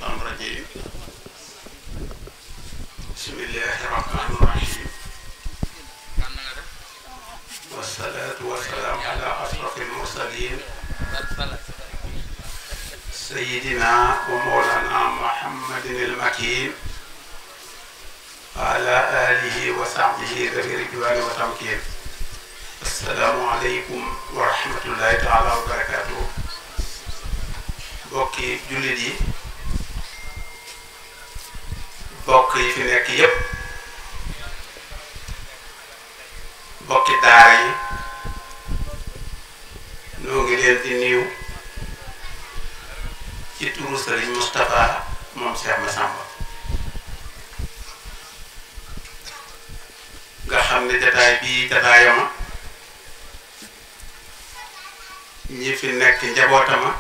الشيطان الرجيم بسم الله الرحمن الرحيم والصلاة والسلام على أشرف المرسلين سيدنا ومولانا محمد المكين وعلى آله وصحبه ذوي الرضوان والتمكين. السلام عليكم ورحمة الله تعالى وبركاته. bokki jullit yi bokk yi fi nekk yépp bokki daara yi noo ngi leen di nuyu ci turu Sëriñ Moustapha moom Cheikh Massamba nga xam ne jataay bii jataayama ñi fi nekk njabootama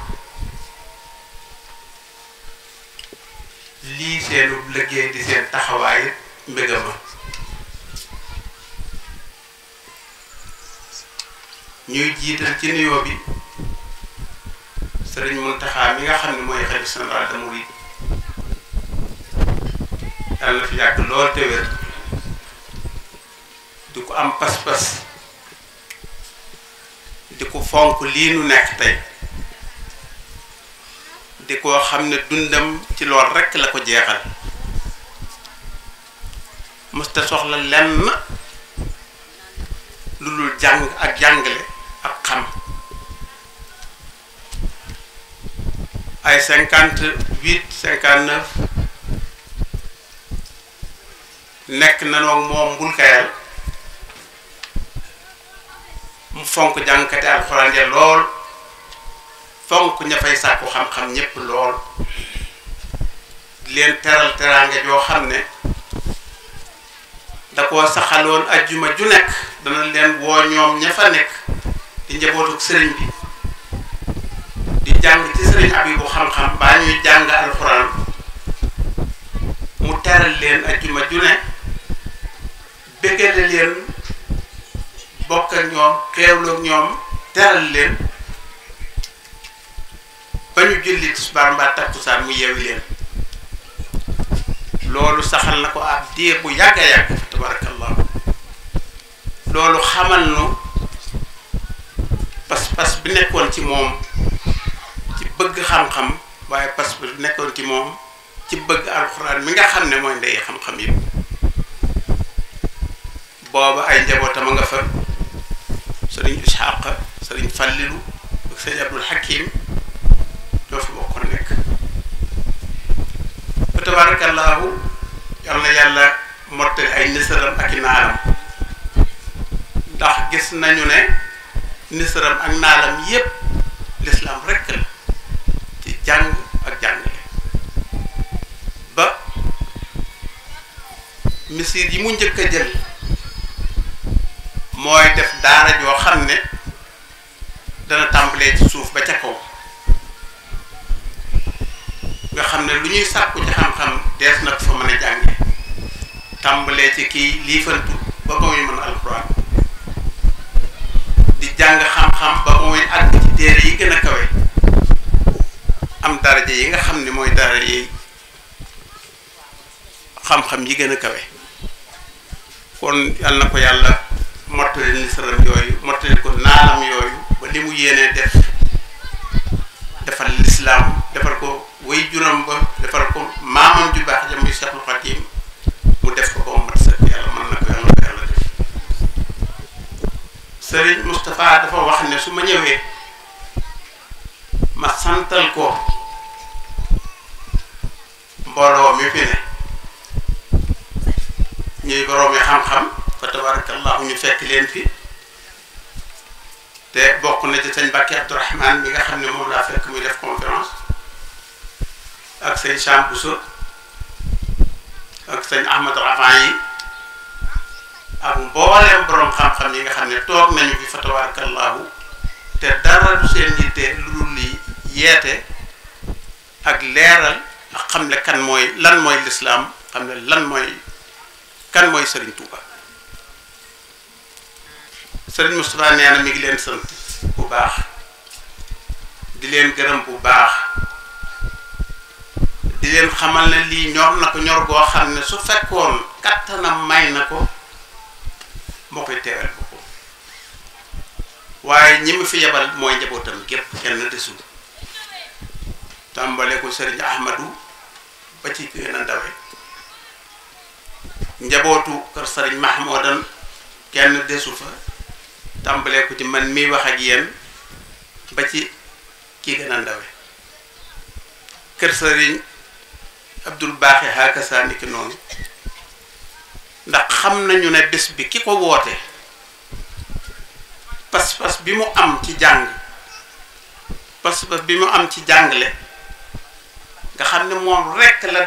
lii seenu liggéey di seen taxawaay mbégama ñuy jiital ci nuyoo bi Sëriñ Muntaxa mi nga xam ne mooy xalifa général des mourides yàlla na fi yàgg lool te wér di ko am pas-pas di ko fonk lii nu nekk tey di ko xam ne dundam ci lool rekk la ko jeexal mësta soxla lenn lu dul jàng ak jàngale ak xam ay 58 59 nekk nanoog moom mbul kayal mu fonk jàngkate alxuraan ja lool fonk ña fay sàkku xam-xam ñépp lool leen teral teraanga joo xam ne da koo saxaloon ajjuma ju nekk dana leen woo ñoom ña fa nekk di njabootuk sëriñ bi di jàng ci sëriñ Abibu xam-xam baa ñuy jàng alxuraan mu teral leen ajjuma ju nekk béggale leen bokk ak ñoom xeewloog ñoom teral leen ba ñu julli tisbaar mbaa takkusaan mu yeewi leen loolu saxal na ko ab diir bu yàgg a yàgg fa tabarakallah loolu xamal nu pas-pas bi nekkoon ci moom ci bëgg xam-xam waaye pas-pas bi nekkoon ci moom ci bëgg alxuraan mi nga xam ne mooy ndey xam-xam yëpp booba ay njabootam a nga fa sëriñ Ishaq sëriñ Fallilu ak sëriñ Abdul Hakim ñoo fi bokkoon nekk fa tabarakallahu yal na yàlla mottali ay nisaram ak i naalam ndax gis nañu ne nisaram ak naalam yépp lislaam rekk la ci jàng ak jàngale ba misir yi mu njëkk a jël mooy def daara joo xam ne dana tàmbalee ci suuf ba ca kaw nga xam ne lu ñuy sàkku ci xam-xam dees na ko fa mën a jànge tàmbalee ci kii liifantu ba muy mën alxuraan di jàng xam-xam ba muy àgg ci téere yi gën a kawe am daraja yi nga xam ne mooy dara yi xam-xam yi gën a kawe kon yàlla na ko yàlla mottali nisaram yooyu mottali ko naalam yooyu ba li mu yéenee defal lislaam defal ko way juróom ba defal ko maamam ju baax ja muy Cheikhul Khadim mu def ko ba mu mat sëkk yàlla mën na ko yàlla ko yàlla def Sëriñ Moustapha dafa wax ne su ma ñëwee ma santal ko mbooloo mi fi ne ñuy boroomi xam-xam fa tabarakallahu ñu fekk leen fi te bokk na ci sëñ Mbàkke Abdourahman mi nga xam ne moom laa fekk muy def conférence ak sëñ Cham Bousso ak sëñ Ahmad Rafan yi ak mbooleem boroom xam-xam yi nga xam ne toog nañu fi fa tabarakallahu te dara du seen yitte lu dul li yeete ak leeral ak xam ne kan mooy lan mooy lislaam xam ne lan mooy kan mooy Sëriñ Tuuba Sëriñ Moustapha nee na mi ngi leen sant bu baax di leen gërëm bu baax di di leen xamal ne lii ñor na ko ñor goo xam ne su fekkoon kattanam may na ko moo koy teewal ko waaye ñi mu fi yebal mooy njabootam gépp kenn desul tàmbale ko Sëriñ Ahmadou ba ci gën a ndawe njabootu kër Sëriñ Mahmoudan kenn desu fa tàmbale ko ci man miy wax ak yéen ba ci ki gën a ndawe kër Sëriñ Abdul Baaxi Hakasa ni ki noonu ndax xam nañu ne bés bi ki ko woote pas-pas bi mu am ci jàng pas-pas bi mu am ci jàngale nga xam ne moom rekk la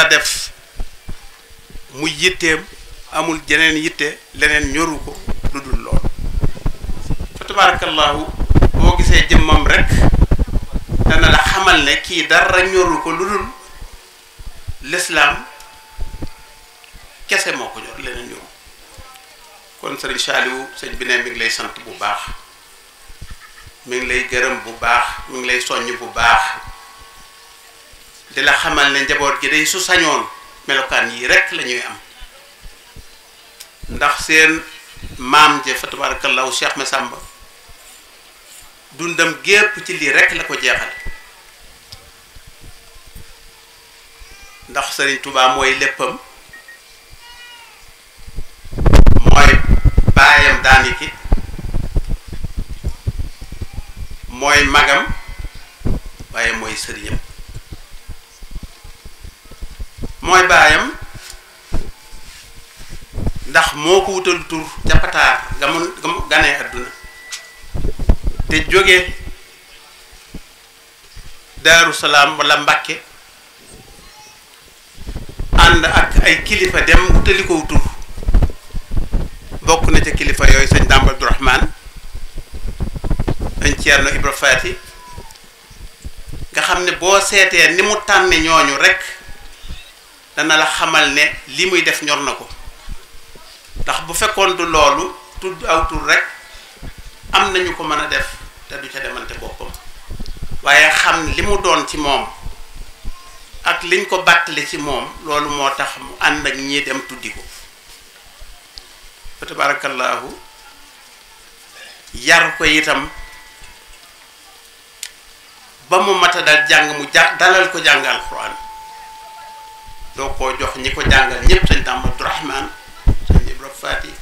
def mu yitteem amul jeneen yitte leneen ñoru ko lu dul loolu fa tabarakallahu boo gisee jëmmam rekk dana la xamal ne kii dara ñoru ko lu dul lislaam kese moo ko ñor leneen ñoru kon sëriñ Saliou sëñ bi ne mi ngi lay sant bu baax mi ngi lay gërëm bu baax mi ngi lay soññ bu baax di la xamal ne njaboot gi day su sañoon melokaan yi rekk la ñuy am ndax seen maam je fa tabarakallahu Cheikh Massamba dundam gépp ci lii rekk la ko jeexal ndax Sëriñ Tuubaa mooy léppam mooy baayam daaniki mooy magam waaye mooy sëriñam mooy baayam ndax moo ko wutal tur ca Pataar ga mu ganee àdduna te jóge Daaru Salaam wala Mbàkke ànd ak ay kilifa dem wutali ko tur bokk na ca kilifa yooyu sëñ Dame Abdourahmane sëñ Thierno Ibra Faati nga xam ne boo seetee ni mu tànne ñooñu rekk dana la xamal ne li muy def ñor na ko ndax bu fekkoon du loolu tudd aw tur rekk am nañu ko mën a def te du ca demante boppam waaye xam li mu doon ci moom ak liñ ko bàttali ci moom loolu moo tax mu ànd ak ñii dem tuddi ko fa tabarakallahu yar ko itam ba mu mata dal jàng mu dalal ko jàng alxuraan doo koo jox ñi ko jàngal ñépp sëñ Dame Abdourahmane sëñ Ibra Faati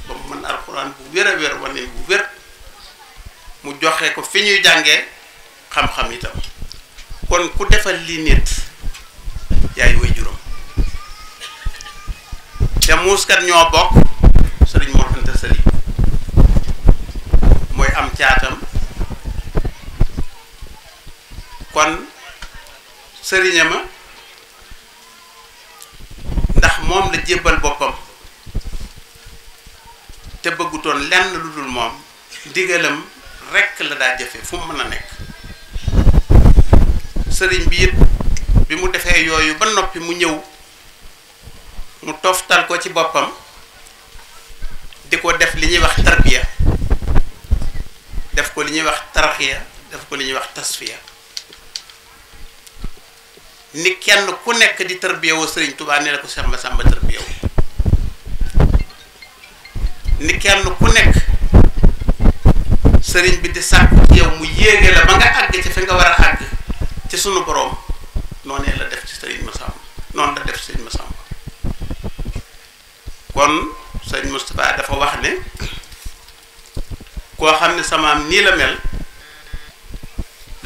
ba mu mën alxuraan bu wér a wér wane bu wér mu joxe ko fi ñuy jàngee xam-xam itam kon ku defal lii nit yaay way juróom te muuskat ñoo bokk sëriñ Mor Anta Sali mooy am caatam kon sëriñama ndax moom la jébbal boppam te bëggutoon lenn lu dul moom ndigalam rekk la daa jëfe fu mu mën a nekk sëriñ bi it bi mu defee yooyu ba noppi mu ñëw mu toftal ko ci boppam di ko def li ñuy wax tarbiya def ko li ñuy wax tarxiya def ko li ñuy wax tasfiya ni kenn ku nekk di tarbiya woo sëriñ Tuubaa ne la ko Cheikh Massamba tarbiya woo ni kenn ku nekk sëriñ bi di sàkku ci yow mu yéege la ba nga àgg ci fi nga war a àgg ci sunu boroom noonee la def ci sëriñ Massamba noonu la def ci sëriñ Massamba kon sëriñ Moustapha dafa wax ne koo xam ne samaam nii la mel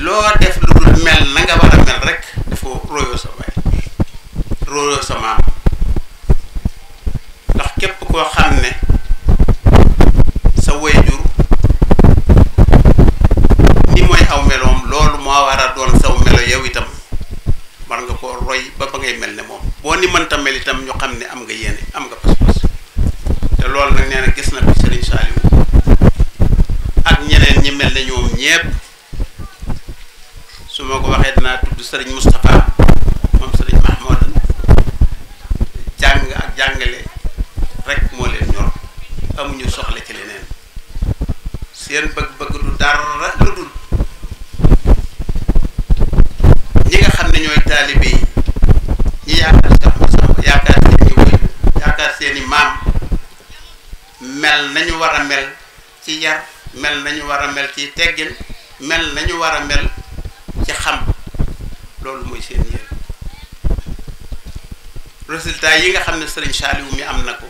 loo def lu dul mel na nga war a mel rek dafa royoo sa baay royoo sa maam ndax képp koo xam ne sa wayjur ni mooy aw meloom loolu moo war a doon saw melo yow itam war nga ko roy ba ngay mel ne moom boo ni mënta mel itam ñu xam ne am nga yéene am nga pas-pas te loolu nag nee na gis na fi Serigne Saliou ak ñeneen ñi mel ne ñoom ñépp su ma ko waxee dinaa tudd Serigne Moustapha moom Serigne Mahmoudan jàng ak jàngale rek moo leen ñor amuñu soxla ci leneen seen bëgg-bëgg du dara lu mel nañu war a mel ci yar mel nañu war a mel ci teggin mel nañu war a mel ci xam loolu mooy seen yéen résultat yi nga xam ne Serigne Saliou mi am na ko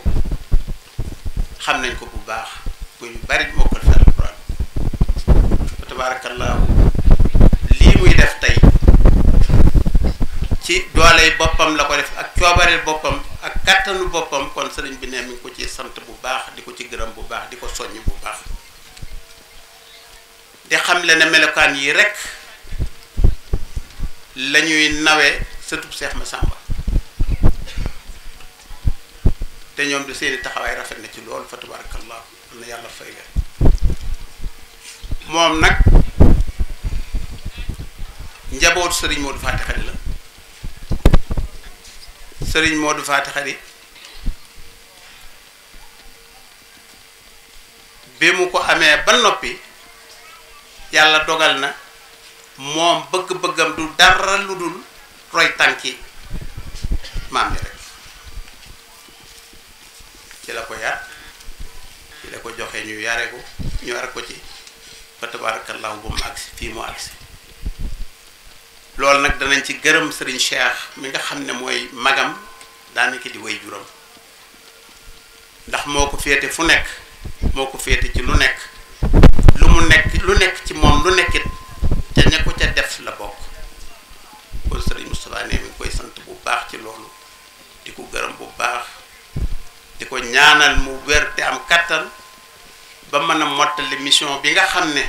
xam nañ ko bu baax bu ñu bari mokkal fi alquran fa tabaarakallaahu lii muy def tey ci dooley boppam la ko def ak coobareel boppam ak kàttanu boppam kon sëriñ bi ne mi ngi ko ci sant bu baax di ko ci gërëm bu baax di ko soññ bu baax di xam le ne melokaan yi rek la ñuy nawee sëtub Seex Masamba te ñoom di seeni taxawaay rafet na ci loolu fa tabarakallah am na yàlla fay leen moom nag njabootu sëriñ Modou Faty Khary la sëriñ Modou Faty Khary bi mu ko amee ba noppi yàlla dogal na moom bëgg-bëggam du dara lu dul roy tànki maam yi rek ci la ko yar ci la ko joxe ñu yare ko ñu yar ko ci fa tabarakallahu bu mu agsi fii mu agsi loolu nag danañ ci gërëm Serigne Cheikh mi nga xam ne mooy magam daanaka di way juram ndax moo ko féete fu nekk moo ko féete ci lu nekk lu nekk ci moom lu nekkit ca ña ko ca def la bokk kon Serigne Moustapha ne mi ngi koy sant bu baax ci loolu di ko gërëm bu baax di ko ñaanal mu wér te am kattan ba mën a mottali mission bi nga xam ne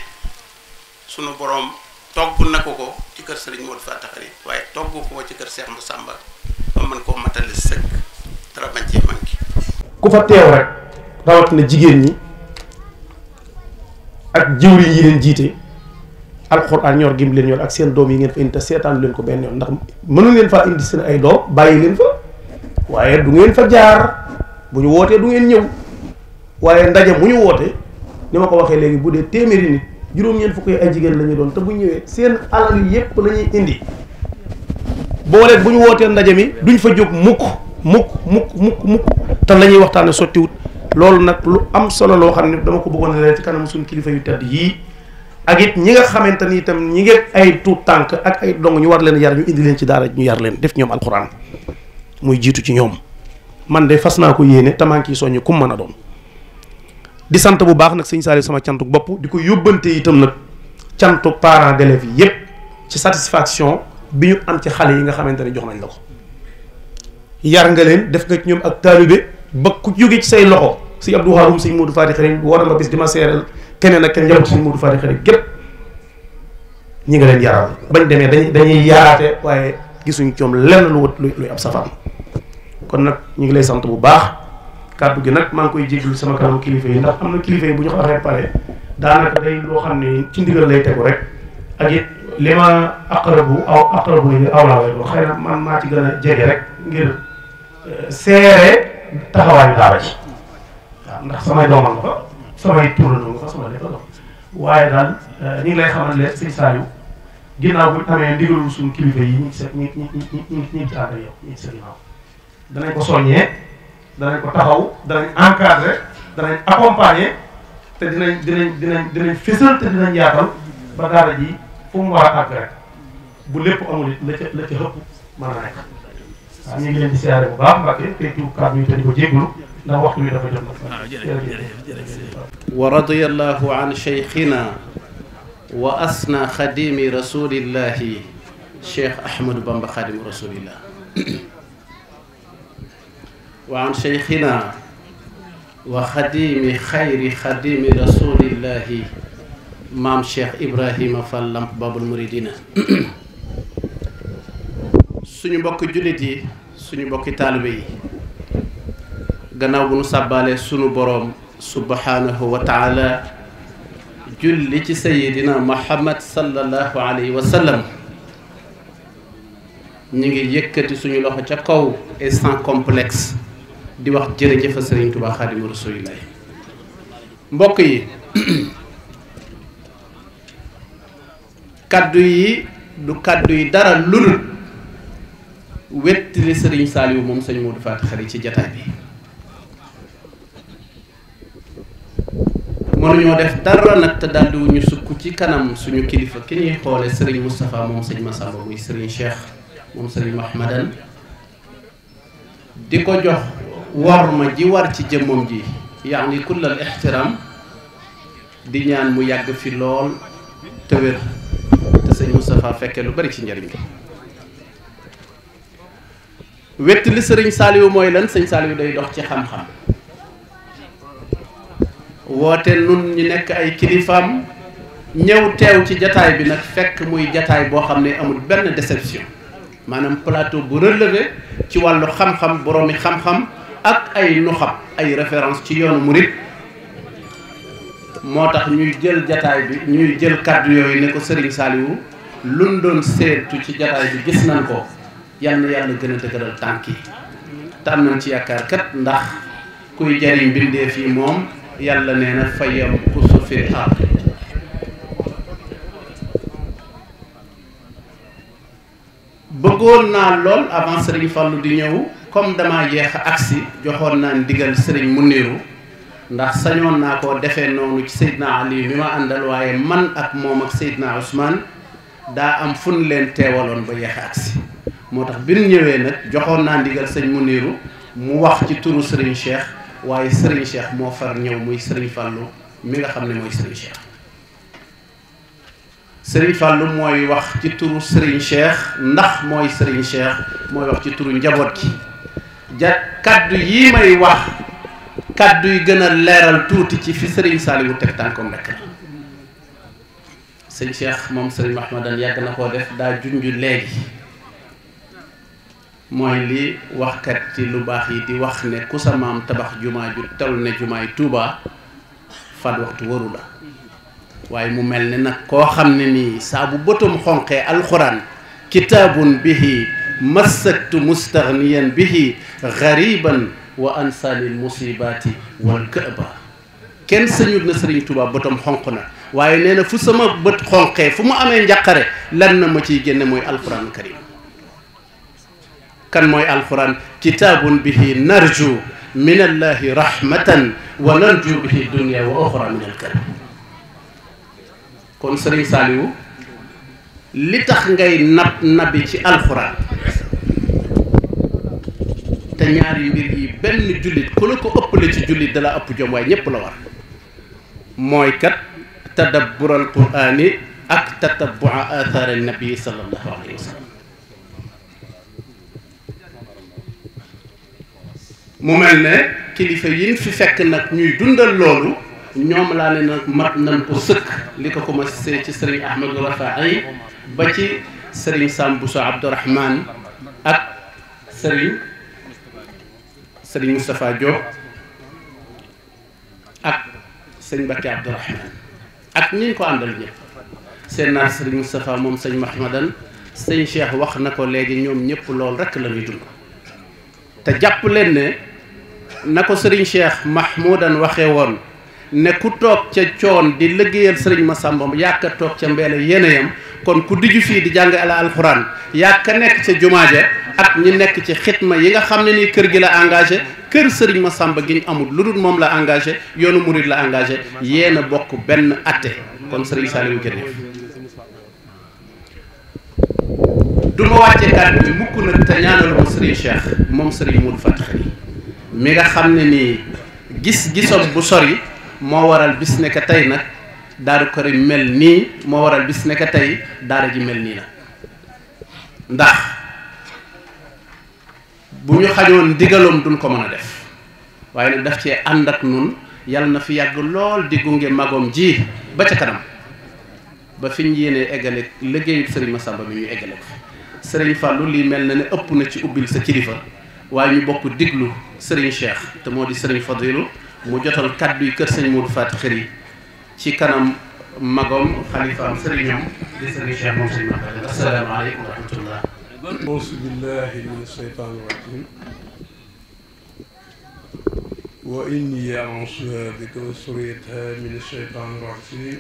sunu boroom togg na ko ci kër Serigne Modou Faty Khary waaye togg ko ci kër Cheikh Massamba ba mën koo matali sëkk dara bañ cee manqué. ku fa teew rek rawatina jigéen ñi ak jëwriñ yi leen jiite alxuraan ñor gim leen yor ak seen doom yi ngeen fa indi te seetaan leen ko benn yoon ndax mënu leen faa indi seen ay doom bàyyi leen fa waaye du ngeen fa jaar bu ñu wootee du ngeen ñëw waaye ndaje mu ñu woote ni ma ko waxee léegi bu dee téeméeri nit juróom-ñeent fukk ay jigéen la ñu doon te bu ñëwee seen alal yi yépp la ñuy indi boole bu ñu wootee ndaje mi duñ fa jóg mukk te la ñuy waxtaane sottiwut loolu nag lu am solo loo xam ne dama ko bëggoon a leen ci kanam suñu kilifa yu tedd yii ak it ñi nga xamante ni itam ñi ngi ay tuut tànk ak ay dong ñu war leen yar ñu indi leen ci daara ñu yar leen def ñoom alxuraan muy jiitu ci ñoom man de fas naa ko yéene tamaan kii soññi kum mën a doon di sant bu baax nag sëñ Saliou sama cantuk bopp di ko yóbbante itam nag cantu parents d'élèves yi yépp ci satisfaction bi ñu am ci xale yi nga xamante ne jox nañ la ko yar nga leen def nga ci ñoom ak taalibe ba ku jóge ci say loxo si Abdou Haroum sëñ Modou Faty Khary war ma bis di ma seeral keneen ak kenn njaboot sëñ Modou Faty Khary gépp ñi nga leen yaral bañ demee dañuy yaate waaye gisuñ ci ñoom lenn luy ab safaan kon nag ñu ngi lay sant bu baax kàddu gi nag maa ngi koy jéglu sama kanam kilifa yi ndax am na kilifa yi bu ñu waxee pare daanaka day loo xam ne ci ndigal lay tegu rek ak it li ma aqrabu yi awlaa lay doon xëy na man maa ci gën a jege rek ngir seere taxawaayu daara ji waaw ndax samay doomam nga fa samay tuurandoo nga fa sama lépp la waaye daal ñu ngi lay xamal leen sëñ Saliou ginnaaw bu amee ndigalul suñu kilifa yi ñi ci ànd ak yow ñi ci sa ginnaaw danañ ko soññee danañ ko taxaw danañ encadré danañ accompagner te dinañ fésal te dinañ yaatal ba daara ji fu mu war a àgg rek bu lépp amul it la ca xëpp mën a nekk waaw ñu ngi leen di siyaare bu baax Mbacke te tuub kàddu yi te di ko jéggulu ndax waxtu wi dafa jot na. wa radiyallahu an cheikhina wa asna xadimi rasulillahi cheikh Ahmadou Bamba xadimu rasulillah wa an cheikhina wa xadimi xayri xadimi rasulillahi maam cheikh Ibrahima Fall Lamp Babul Muridina suñu mbokki jullit yi suñu mbokki taalibe yi gannaaw bu nu sàbbaale sunu boroom subhanahu wa taala julli ci sayidina Muhammad sallallahu alayhi wa sallam ñu ngi yëkkati suñu loxo ca kaw et sans complexe di wax jërëjëf Sëriñ Tuubaa Xaadimu Rasuulillaahi mbokk yi kaddu yi du kaddu yi dara ludul wettili Sëriñ Saliou moom sëñ Modou Faty Khary ci jataay bi mënuñoo def dara nag te daldi wuñu sukk ci kanam suñu kilifa ki ñuy xoole Serigne Moustapha moom sëñ Massamba muy Serigne Cheikh moom Serigne Mahmadan di ko jox worma ji war ci jëmmam ji yaani kullal ixtiraam di ñaan mu yàgg fi lool te wér te sëñ Moustapha fekkee lu bari ci njariñ bi wett li sëriñ Saliou mooy lan sëñ Saliou day dox ci xam-xam woote nun ñu nekk ay kilifaam ñëw teew ci jataay bi nag fekk muy jataay boo xam ne amul benn déception maanaam plateau bu relevé ci wàllu xam-xam boroomi xam-xam ak ay nuxab ay référence ci yoonu murit moo tax ñuy jël jataay bi ñuy jël kàddu yooyu ne ko Serigne Saliou luñ doon seetu ci jataay bi gis nañ ko yal na yàlla gën a dëgëral tànk yi te am nañ ci yaakaar kat ndax kuy jariñ bindee fii moom yàlla nee na fayam kusu fil ard bëggoon naa lool avant Serigne Fallou di ñëw comme dama yeex a agsi joxoon naa ndigal Serigne Muniru ndax sañoon naa koo defee noonu ci Seydina Ali mi ma àndal waaye man ak moom ak Seydina Ousmane daa am fun leen teewaloon ba yeex a agsi moo tax bi ñu ñëwee nag joxoon naa ndigal sëñ Muniru mu wax ci turu Serigne Cheikh waaye Serigne Cheikh moo far ñëw muy Serigne Fallou mi nga xam ne mooy Serigne Cheikh Serigne Fallou mooy wax ci turu Serigne Cheikh ndax mooy Serigne Cheikh mooy wax ci turu njaboot gi kaddu yii may wax kaddu yi gën a leeral tuuti ci fi Serigne Saliou teg tànkoom nekk sëñ Cheikh moom Serigne Mahmadan yàgg na koo def daa junju léegi mooy li waxkat ci lu baax yi di wax ne ku sa maam tabax jumaa ju tol ne jumaay Tuuba fat waxtu waru la waaye mu mel ne nag koo xam ne nii saa bu bëtam xonqee alxuraan kitaabun bihi massaktu mustaghniyan bihi ghariban wa ansaanil musibaati wal këba kenn sañut na Serigne Touba bëtam xonq na waaye nee na fu sama bët xonqee fu mu amee njàqare lan na ma ciy génne mooy alxuraan karim kan mooy alxuraan kitaabun bihi narju min allahi rahmatan wa narju bihi dunya wa oxra min alkarim kon Serigne Saliou li tax ngay nabi ci alxuraan te ñaari mbir yi benn jullit ku la ko ëppale ci jullit dala ëpp jom waaye ñépp la war mooy kat tadabbur al qur'ani ak tatabbu'a athar an nabi sallallahu alayhi wa sallam mu mel ne kilifa yin fi fekk nag ñuy dundal loolu ñoom laa ne nag mat nañ ko sëkk li ko commencé ci Serigne Ahmadou Rafaay ba ci Serigne Sam Bousso Abdourahmane ak Serigne Moustapha Diop ak sëñ Mbacke Abdourahmane ak ñi ñu ko àndal ñëpp seen naa Serigne Moustapha moom sëñ Mahmadan sëñ Cheikh wax na ko léegi ñoom ñëpp loolu rekk la ñuy dund te jàpp leen ne na ko Serigne Cheikh Mahmoudan waxee woon ne ku toog ca coon di liggéeyal Serigne Massamba yàkka toog ca mbeele yéenayam kon ku diju fii di jàng ala alxuraan yàkka nekk ca jumaaja ak ñi nekk ci xitma yi nga xam ne nii kër gi la engagé kër Serigne Massamba gi ñu amul lu dul moom la engagé yoonu murid la engagé yéen a bokk benn atte kon Serigne Saliou jërëjëf du ma wàccee kàddu bi mukk nag te ñaanal ko Serigne Cheikh moom Serigne Modou Fatick mi nga xam ne nii gis-gisom bu sori moo waral bis ne ka tey nag Daaru Karim mel nii moo waral bis ne ka tey daara ji mel nii nag ndax bu ñu xajoon digaloom duñ ko mën a def waaye nag daf cee ànd ak nun yàlla na fi yàgg lool di gunge magom ji ba ca kanam ba fi ñu yéenee eggale liggéeyu Serigne Massamba mi ñu eggale ko Serigne Fallou lii mel na ne ëpp na ci ubbil sa kilifa waaye ñu bokk diglu Serigne Cheikh te moo di Serigne Fadilou mu jotal kaddu yi kër sëñ Modou Fatick xëri ci kanam magom xalifaam sëriñam di Serigne Cheikh moom sëñ Mahmadan asalaamaaleykum wa rahmatullah auzu billahi min asheytaani rajim wa inni a'uuzu bika wa suriyataha min asheytaani rajim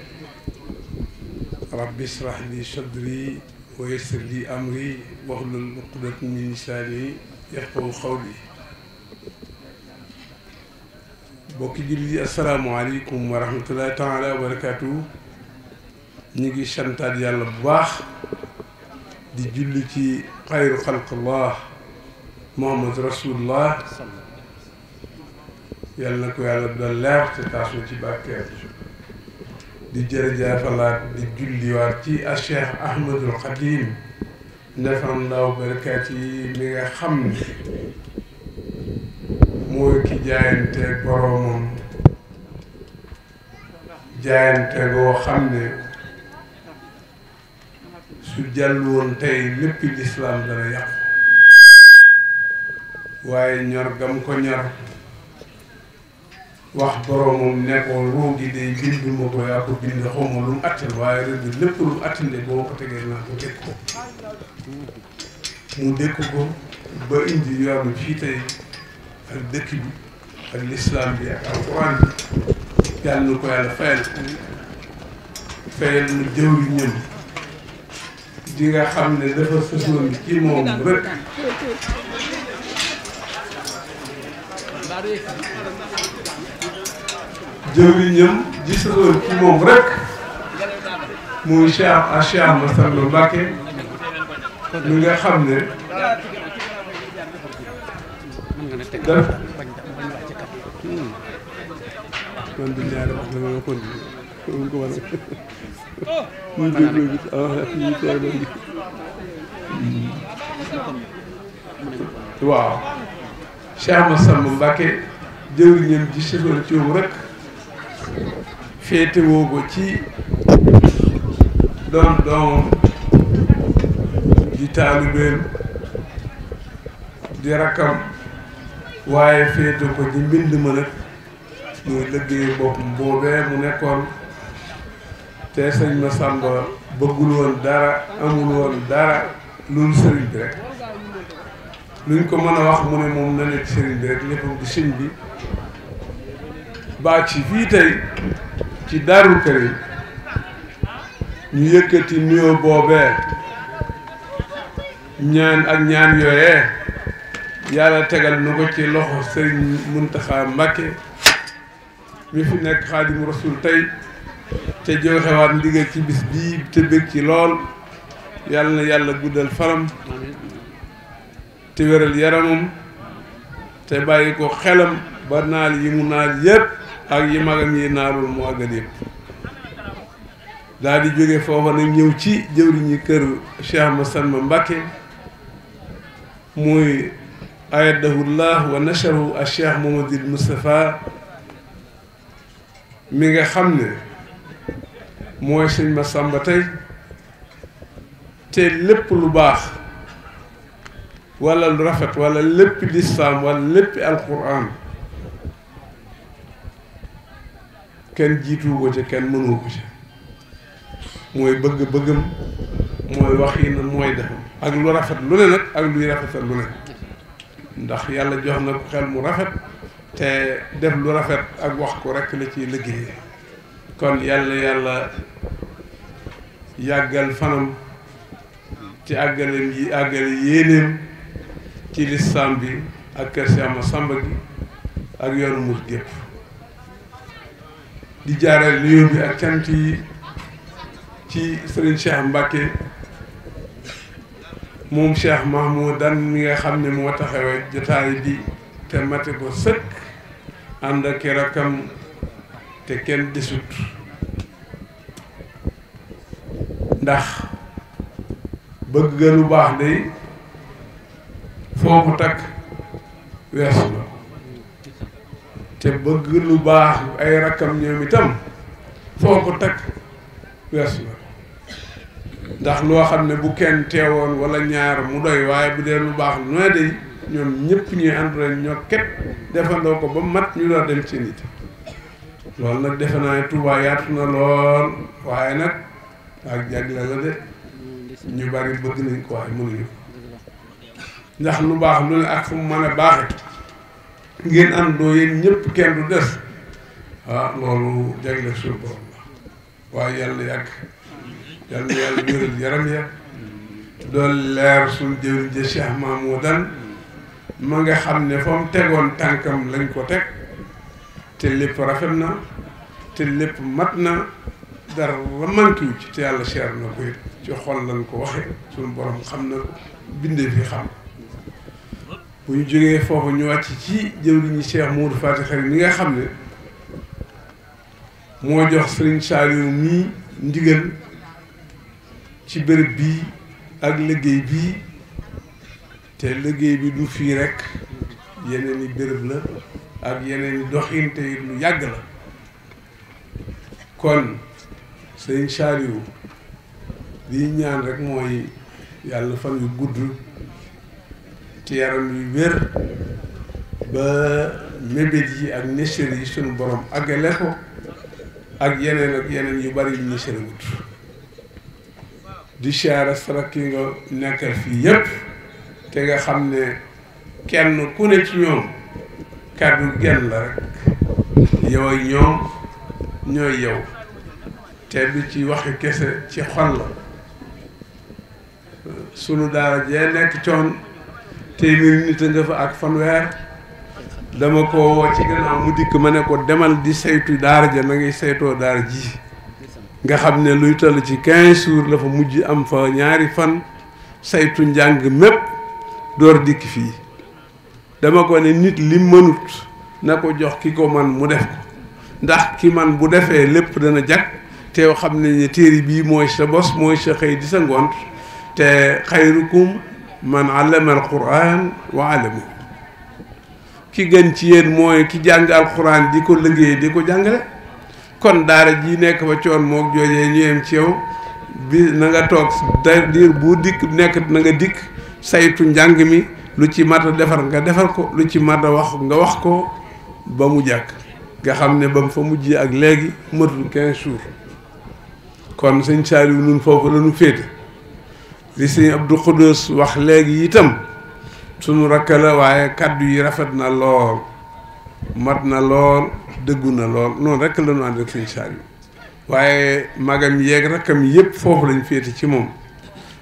rabbi israh li sadri wa yassir li amri wahlul uqdatan min lisaani yafqahu qawli bokki jullit yi asalaamaaleykum wa rahmatullahi taala wa barakaatu. ñu ngi santaat yàlla bu baax di julli ci xayru xalqallah muhammad rasulullah yàlla na ko yàlla doon leer te taas na ci barkeem di jërëjaafalaat di julliwaat ci a cheikh ahmadul xadim nefan law barakaat yi mi nga xam ne mooy ki jaayante boroomam jaayante goo xam ne su jàll woon tey lépp lislaam dana yàqu waaye ñor gam ko ñor wax boroomam ne ko ruu gi day bind ma ko yaa ko bind xawma lu mu attan waaye rëdd lépp lu mu attande boo ko tegee naa ko dégg ko mu dégg ko ba indi yoonu fii tey ak dëkk bi ak lislaam bi ak alquran bi yàlla na ko yàlla fayal mu jëwri ñëm di nga xam ne dafa sësoon ci moom rek jëwriñam ji sësoon ci moom rek muy Cheikh Massamba Mbacké mi nga xam ne daf man di ñaari wax la ma kon ko war waaw Cheikh Massamba Mbacké jëwriñam ji sësoon ci moom rek féete woo ko ci doomam di taalibeem di rakkam waaye féete ko ci mbind ma nag muy liggéey boppam boobee mu nekkoon te sëñ Massamba bëggul woon dara amul woon dara loolu sëriñ bi rek luñ ko mën a wax mu ne moom na nekk sëriñ bi rek léppam di sëñ bi baa ci fii tey ci Daarul Karim ñu yëkkati nuyoo boobee ñaan ak ñaan yooyee yàlla tegal na ko ci loxo sëriñ Muntaxa Mbacké mi fi nekk Xaadimu Rasuul tey te joxewaat ndigal ci bis bii te bëgg ci lool yàlla na yàlla guddal faram te wéral yaramam te bàyyi ko xelam ba naal yi mu naal yépp ak yi magam yi naalul mu àggal yépp daal di jóge foofa nag ñëw ci jëwriñi kër Cheikh Massamba Mbacké muy ayadahullah wa nasharu a Cheikh Mouhamadoul Moustapha mi nga xam ne mooy sëñ Massamba tey te lépp lu baax wala lu rafet wala lépp lislaam wala lépp alquran kenn jiitu ko ci kenn mënu ko ci mooy bëgg-bëggam mooy waxinam mooy defam ak lu rafet lu ne nag ak luy rafetal lu ne ndax yàlla jox na ko xel mu rafet te def lu rafet ak wax ko rekk la ciy liggéey kon yàlla yàggal fanam ci àggale yéenéem ci lislaam bi ak kër Cheikh Massamba gi ak yoonu murit gépp di jaareel nuyoo bi ak cant yi ci sëriñ Cheikh Mbacké moom Cheikh Mahmoudan mi nga xam ne moo taxawee jotaay bi te mate ko sëkk ànd ak rakkam te kenn desut ndax bëgg lu baax day foo ko takk weesu la te bëgg lu baax ay rakkam ñoom itam foo ko takk weesu la ndax loo xam ne bu kenn teewoon wala ñaar mu doy waaye bu dee lu baax lu ne day ñoom ñëpp ñuy ànd nañ ñoo képp defandoo ko ba mat ñu door dem ci nit loolu nag defe naa ne Tuubaa yaatu na lool waaye nag ak jagle la de ñu bari bëgg nañ ko waaye mënuñu ko ndax lu baax lu ne ak fu mu mën a baaxe ngeen àndoo yéen ñëpp kenn du des loolu jagle suñu borom la waaye yàlla yàgg yàlla wéral yaram ya doon leer suñu jëwriñ ja Cheikh Mahmoudan ma nga xam ne fa mu tegoon tànkam lañ ko teg te lépp rafet na te lépp mat na dara manqué wu ci te yàlla seer na ko it ci xol lañ ko waxe suñu borom xam na ko bindee fi xam bu ñu jógee foofu ñu wàcc ci jëwriñu Cheikh Modou Faty Khary mi nga xam ne moo jox Serigne Saliou mii ndigal ci béréb bii ak liggéey bii te liggéey bi du fii rek yeneen i béréb la ak yeneen i doxin te lu yàgg la kon Serigne Saliou li ñaan rek mooy yàlla fan yu gudd ci yaram yu wér ba mébét yi ak néchër yi sunu borom àggale ko ak yeneen yu bari yu néchër wut di siyaare sarak yi nga nekkal fii yépp te nga xam ne kenn ku ne ci ñoom kàddu genn la rek yow ak ñoom ñooy yow te du ci waxi kese ci xol la sunu daara jee nekk coon téeméeri nit a nga fa ak fanweer dama ko woo ci gannaaw mu dikk ma ne ko demal di saytu daara ja na ngay saytoo daara ji nga xam ne luy toll ci 15 jours la fa mujj am fa ñaari fan saytu njàng mépp door dikk fii dama ko ne nit li mënut na ko jox ki ko man mu def ko ndax ki man bu defee lépp dana jag te yow xam ne téere bii mooy sa bos mooy sa xëy di sa ngont te xayrukum man allama alquran wa allama ki gën ci yéen mooy ki jàng alquran di ko liggéey di ko jàngale kon daara ji nekk fa coon mook joojee ñëwem ci yow bi na nga toog diir bu dikk nekk na nga dikk saytu njàng mi lu ci mat a defar nga defar ko lu ci mat a wax nga wax ko ba mu jàkk nga xam ne ba mu fa mujjee ak léegi matul 15 jours kon sëñ Saliou nun foofu la ñu féete li sëñ Abdou Khoudous wax léegi itam sunu rakk la waaye kàddu yi rafet na lool mat na lool dëggu na lool noonu rek la ñu ànd ak sëñ Saliou waaye magam yeeg rakkam yëpp foofu lañ féete ci moom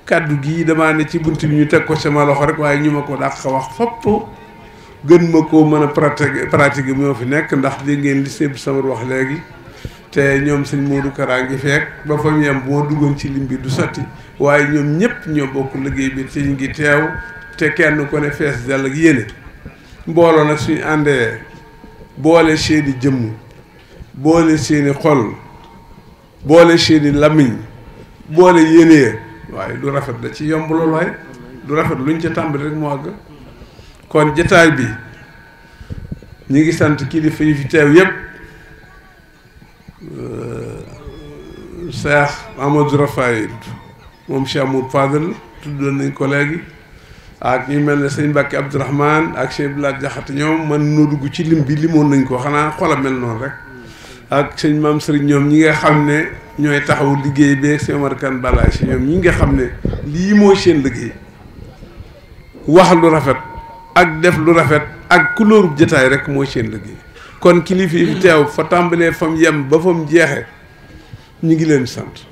kàddu gii damaa ne ci bunt bi ñu teg ko sama loxo rek waaye ñu ma ko dàq wax fopp gën ma koo mën a pratiquer moo fi nekk ndax dégg ngeen li sëñ Samar wax léegi te ñoom sëñ Modou Kara ngi fekk ba fa mu yem bu ma duggoon ci lim bi du sotti waaye ñoom ñëpp ñoo bokk liggéey bi te ñu ngi teew te kenn ko ne fees dell ak yéene mbooloo nag suñu àndee boole seeni jëmm boole seeni xol boole seeni lamiñ boole yéene waaye du rafet da ci yomb loolu waaye du rafet luñ ca tàmbali rek mu àgg kon jataay bi ñi ngi sant kilifa yi fi teew yépp Cheikh Amadou Rafaïd moom Cheikh Amadou Fadel tuddoon nañ ko léegi ak ñu mel ne sëñ Mbacke Abdourahmane ak Cheikh Bilal Jaxate ñoom man noo dugg ci lim bi limoon nañ ko xanaa xola mel noonu rek ak sëñ Maam Sëriñ ñoom ñi nga xam ne ñooy taxaw liggéey beeg sëñ Omar Kane Balaye si ñoom ñi nga xam ne lii mooy seen liggéey wax lu rafet ak def lu rafet ak couleur jataay rek mooy seen liggéey kon kilifa yi fi teew fa tàmbalee fam yem ba fam jeexe ñu ngi leen sant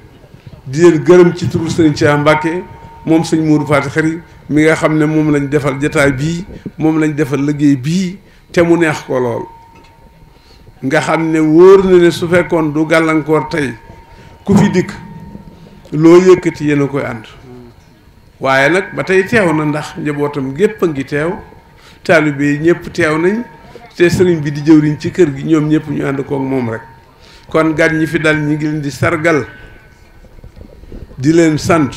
di leen gërëm ci turu sëñ Cheikh Mbacke moom sëñ Modou Faty Khary mi nga xam ne moom lañ defal jataay bii moom lañ defal liggéey bii te mu neex ko lool nga xam ne wóor na ne su fekkoon du gàllankoor tey ku fi dikk loo yëkkati yéen a koy ànd waaye nag ba tey teew na ndax njabootam gépp a ngi teew taalibe yi ñëpp teew nañ te sëriñ bi di jëwriñ ci kër gi ñoom ñëpp ñu ànd kook moom rek kon gan ñi fi dal ñi ngi leen di sargal di leen sant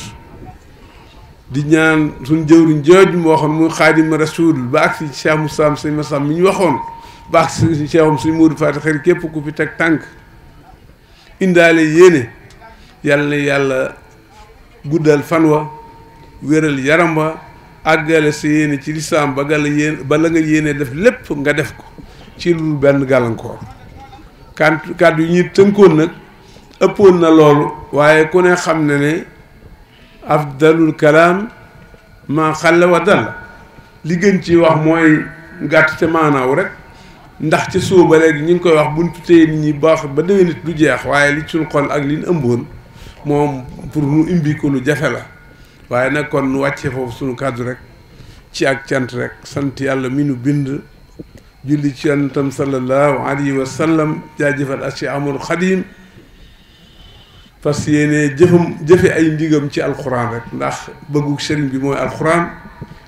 di ñaan suñ jëwriñ jooj moo xam muy Xaadimu Rasuul ba ak si Cheikh Moussa sëñ Massam mi ñu waxoon ba ak si Cheikhum sëñ Modou Faty Khary képp ku fi teg tànk indaale yéene yàlla na yàlla guddal fan wa wéral yaram wa àggale sa yéene ci lislaam ba la nga yéene def lépp nga def ko ci lu benn gàllankoor kàddu yi ñuy tënkoon nag ëppoon na loolu waaye ku ne xam ne ne afdalul kalaam maa xalla wa dal li gën ci wax mooy gàtt te maanaaw rek ndax ci suuba léegi ñu ngi koy wax buntu téye nit ñi baax ba déwén nit du jeex waaye li suñ xol ak li ñu ëmboon moom pour nu imbi ko lu jafe la waaye nag kon nu wàccee foofu suñu kàddu rek ci ak cant rek sant yàlla mi nu bind julli ci yonentam sallallahu alayhi wa sallam jaajëfal ak Cheikh Ahmadou Khadim fas yéene jëfe ay ndigam ci alxuraan rek ndax bëggug sëriñ bi mooy alxuraan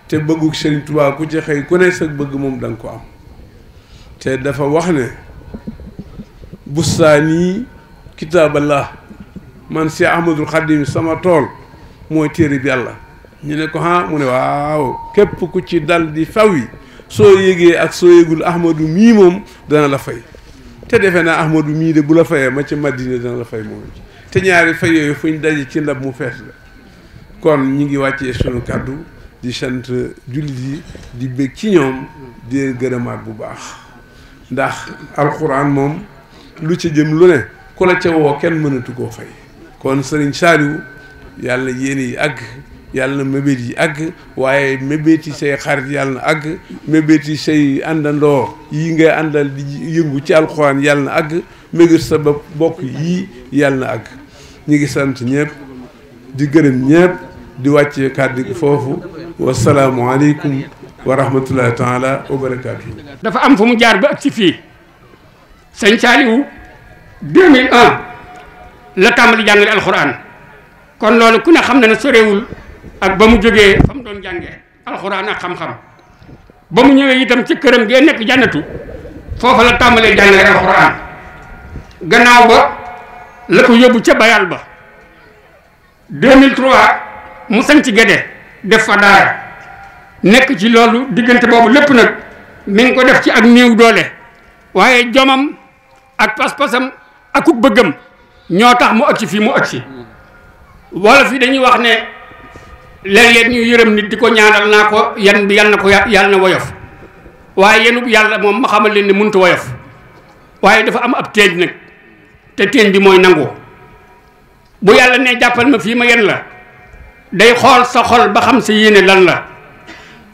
te bëggug sëriñ Tuubaa ku ci xëy ku ne sa bëgg moom da nga ko am te dafa wax ne bustaani kitaaballah man Cheikh Ahmadou Khadim sama tool mooy téere bi yàlla ñu ne ko mu ne waaw képp ku ci dal di faw yi soo yégee ak soo yégul Ahmadou mii moom dana la fay te defe naa Ahmadou mii de bu la fayee ma ca Madina dana la fay moom te ñaari fay yooyu fu ñu daje ci ndab mu fees la kon ñi ngi wàccee sunu kàddu di sant jullit yi di bég ci ñoom di leen gërëmaat bu baax ndax alxuraan moom lu ci jëm lu ne ku la ca woo kenn mënatu koo fay kon Serigne Saliou yàlla yéene yi àgg yàlla na mébét yi àgg waaye mébét yi say xarit yàlla na àgg mébét yi say àndandoo yi ngay àndal di yëngu ci alxuraan yàlla na àgg mébét sa bokk yii yàlla na àgg ñu ngi sant ñëpp di gërëm ñëpp di wàcce kàddu gi foofu wasalaamualeykum wa rahmatullahi taala wa barakaatu. dafa am fu mu jaar ba ak ci fii sëñ Saliou 2001 la tàmbali jàngale alxuraan kon loolu ku ne xam na ne sorewul ak ba mu jógee fa mu doon jàngee alxuraan ak xam-xam ba mu ñëwee itam ci këram gee nekk jànnatu foofa la tàmbalee jàngale alxuraan gannaaw ba la ko yóbbu ca bayal ba 2003 mu sañ ci Gédé def fa daara nekk ci loolu diggante boobu lépp nag mi ngi ko def ci ak néew doole waaye jomam ak pas-pasam ak ku bëggam ñoo tax mu agsi fii mu agsi wala fii dañuy wax ne léeg-léeg ñu yërëm nit di ko ñaanal naa ko yan bi yàlla na ko yàlla na woyof waaye yenub yàlla moom ma xamal leen ne mënut woyof waaye dafa am ab teeñ nag te teeñ bi mooy nangu bu yàlla ne jàppal ma fii ma yen la day xool sa xol ba xam sa yéene lan la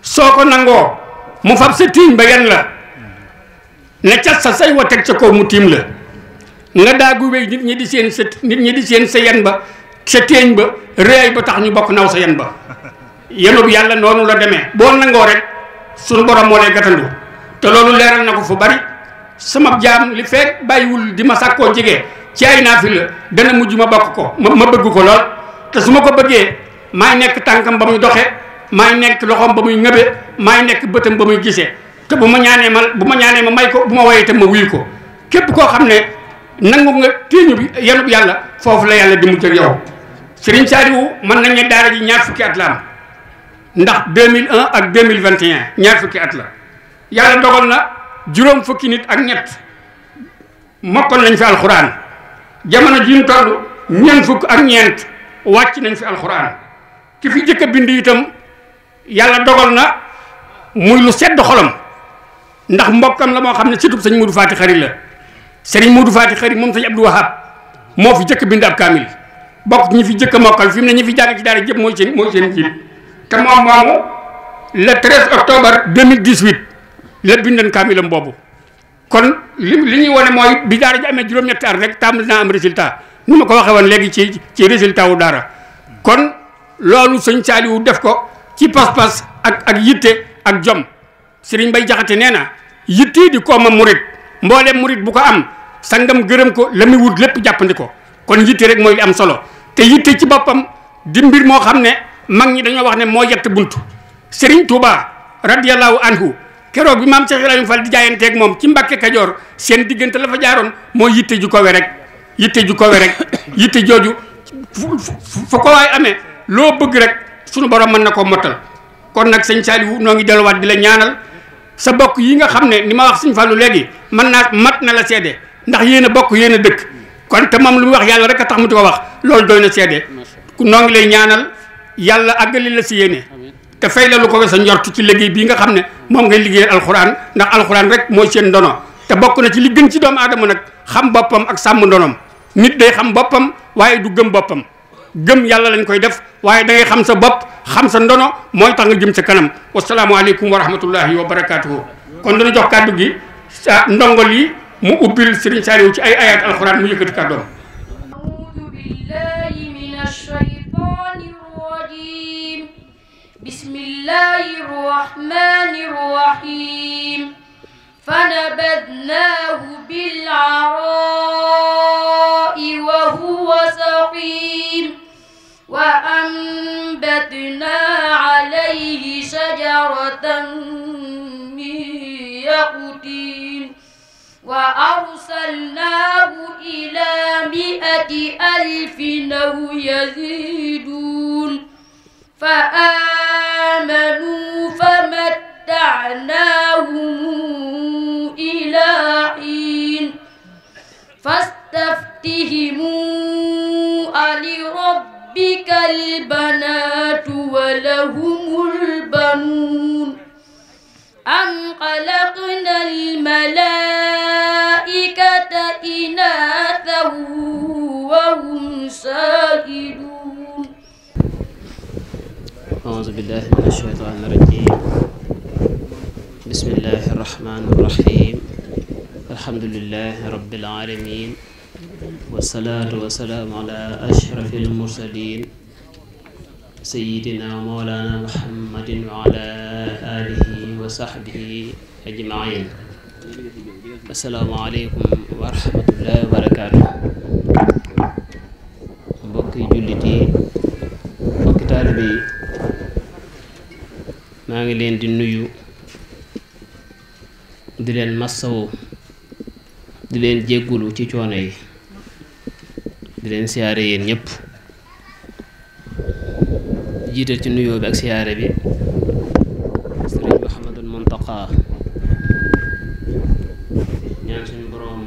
soo ko nangoo mu fab sa tiiñ ba yen la ne cas sa say wa teg ca kaw mu tiim la nga daagu wéy nit ñi di seen sa yen ba sa teeñ ba réy ba tax ñu bokk naw sa yen ba yenub yàlla noonu la demee boo nangoo rek suñu borom moo lay gatandu te loolu leeral na ko fu bari sama jaam li fekk bàyyiwul di ma sàkkoo jege ci ay naafila dana mujj ma bokk ko ma bëgg ko lool te su ma ko bëggee maay nekk tànkam ba muy doxe maay nekk loxoom ba muy ŋëbe maay nekk bëtam ba muy gisee te bu ma ñaanee ma may ko bu ma woyee itam ma wuyu ko képp koo xam ne nangu nga téeñu bi yenub yàlla foofu la yàlla di mujj ak yow Serigne Saliou mën nañ ne daara ji ñaar fukki at la am ndax 2001 ak 2021 ñaar fukki at la yàlla dogal na juróom fukki nit ak ñett mokkal nañ fi alxuraan jamono ji ñu toll ñeent fukk ak ñeent wàcc nañ fi alxuraan ki fi jëkk a bind itam yàlla dogal na muy lu sedd xolam ndax mbokkam la moo xam ne surtout sëñ Modou Fati Xari la sëriñ Modou Fati Xari moom sëñ Abdou Wahab moo fi jëkk bind ab kaamil bokk ñi fi jëkk a mokkal fi mu ne ñi fi jàng ci daara jëpp mooy seen jiit te moom moomu le 13 octobre 2018 la bindan kaamilam boobu kon li ñuy wane mooy bi daara ji amee juróom-ñetti at rek tàmbali naa am résultat ni ma ko waxee woon léegi ci résultat wu daara kon loolu sëñ Saliou def ko ci pas-pas ak yitte ak jom Serigne Bay Jaxate nee na yitte di ko ma murit mboolem murit bu ko am sangam gërëm ko la muy wut lépp jàppandi ko kon yitte rek mooy li am solo te yitte ci boppam di mbir moo xam ne mag ñi dañoo wax ne moo yett buntu Serigne Touba radiyallahu anhu keroog bi maam Cheikh Ibrahima Fall di jaayanteeg moom ci Mbàkke Kajoor seen diggante la fa jaaroon moo yitte ju kowe rek yitte jooju fu ko waay amee loo bëgg rek sunu borom mën na koo mottal kon nag sëñ Saliou noo ngi delluwaat di la ñaanal sa bokk yi nga xam ne ni ma wax sëñ Fallu léegi mat na la seede ndax yéen a bokk yéen a dëkk kon te moom lu mu wax yàlla rek a tax mu di ko wax loolu doy na seede noo ngi lay ñaanal yàlla àggali la si yéene te fay la lu ko sa njort ci liggéey bii nga xam ne moom ngay liggéeyal alxuraan ndax alxuraan rek mooy seen ndono te bokk na ci li gën ci doomu aadama nag xam boppam ak sàmm ndonom nit day xam boppam waaye du gëm boppam gëm yàlla lañ koy def waaye da ngay xam sa bopp xam sa ndono mooy tax nga jëm sa kanam wasalaamualeykum wa rahmatullahi wa barakaatuhu kon dana jox kàddu gi sa ndongol yi mu ubbil Serigne Saliou ci ay ayat alxuraan mu yëkkati kàddoom. a'uudu billahi minash shaytaanir rajiim bismillahir rahmaanir rahiim فنبذناه بالعراء وهو سقيم وأنبتنا عليه شجرة من يقطين وأرسلناه إلى 100,000 أو يزيدون فآمنوا فمتعناهم إلى حين فاستفتهموا ألربك البنات ولهم البنون أم خلقنا الملائكة إناثا وهم شاهدون. أعوذ بالله من الشيطان الرجيم. بسم الله الرحمن الرحيم. الحمد لله رب العالمين والصلاة والسلام على أشرف المرسلين سيدنا مولانا محمد وعلى آله وصحبه أجمعين. السلام عليكم ورحمة الله وبركاته. mbokki jullit yi mbokki taalibe yi maa ngi leen di nuyu di leen massawu di leen jéggulu ci coono yi di leen siyaare yéen ñëpp jiital ci nuyoo bi ak siyaare bi sëriñ Muhammadul Muntaqa ñaan suñu boroom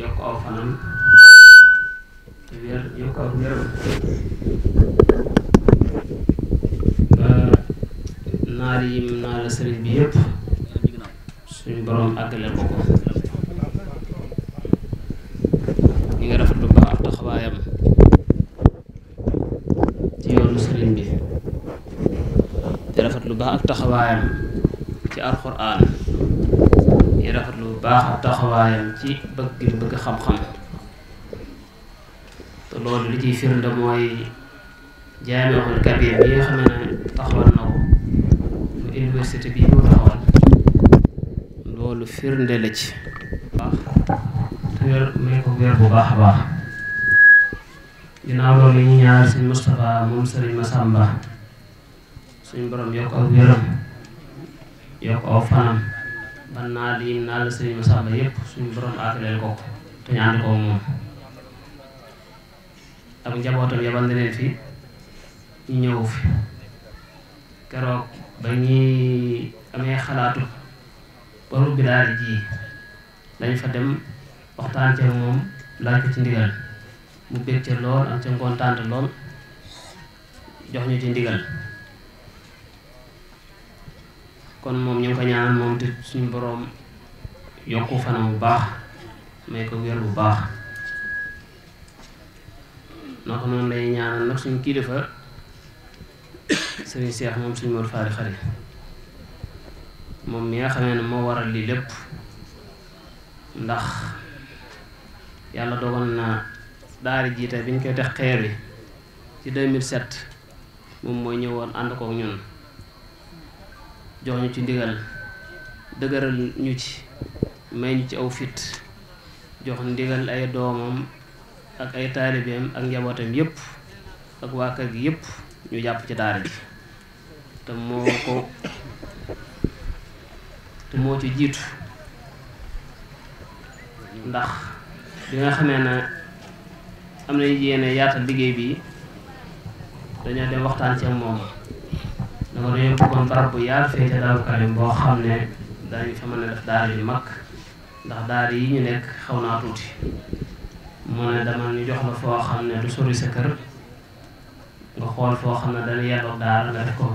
yokk aw fanam te yokk aw wéram ba naar yi naa la sëriñ bi yëpp suñu boroom àggale ko ko. ñi nga rafetlu baax ak taxawaayam ci yoonu sëriñ bi te rafetlu baax ak taxawaayam ci alxuraan ñi rafetlu baax ak taxawaayam ci bëgg xam-xam te loolu li ciy firnde mooy jaamiul kabir bi nga xam ne taxawal na ko mu université bii moo taxawal loolu firnde la ci baax wér may ko wér bu baax a baax. ginnaaw loolu ñu ñaar sëñ Moustapha moom sëriñ Massamba suñ borom yokk aw wéram yokk aw fanam ban naa li naa la sëriñ Massamba yépp suñ borom àggaleel ko te ñu ànd ko moom ak njabootam yabal na leen fi ñu ñëw fi keroog ba ñuy amee xalaatu baru bi daal ji dañ fa dem waxtaan ca moom laaj ko ci ndigal mu bég ca lool am ca kontaan lool jox ñu ci ndigal kon moom ñu ngi ko ñaanal moom te suñu boroom yokku fanam bu baax may ko wér bu baax naka noonu lay ñaanal nag suñu kilifa sëriñ Seex moom suñu Mor Faari Xari moom mi nga xamee ne moo waral lii lépp ndax yàlla dogal na daari jiite bi ñu koy def xeer wi ci 2007 moom mooy ñëwoon ànd kook ñun jox ñu ci ndigal dëgëral ñu ci may ñu ci aw fit jox ndigal ay doomam ak ay taalibeem ak njabootam yépp ak waa kër gi yépp ñu jàpp ci daara ji te moo ci jiitu ndax bi nga xamee ne am nañu yéene yaatal liggéey bi dañoo dem waxtaan ci moom danga dañoo bëggoon barab bu yaatu fee ca Daaru Karim boo xam ne dañu fa mën a def daara yu mag ndax daara yi ñu nekk xaw naa tuuti mu ne dama ñu jox la foo xam ne du sori sa kër nga xool foo xam ne dana yelloog daara nga def ko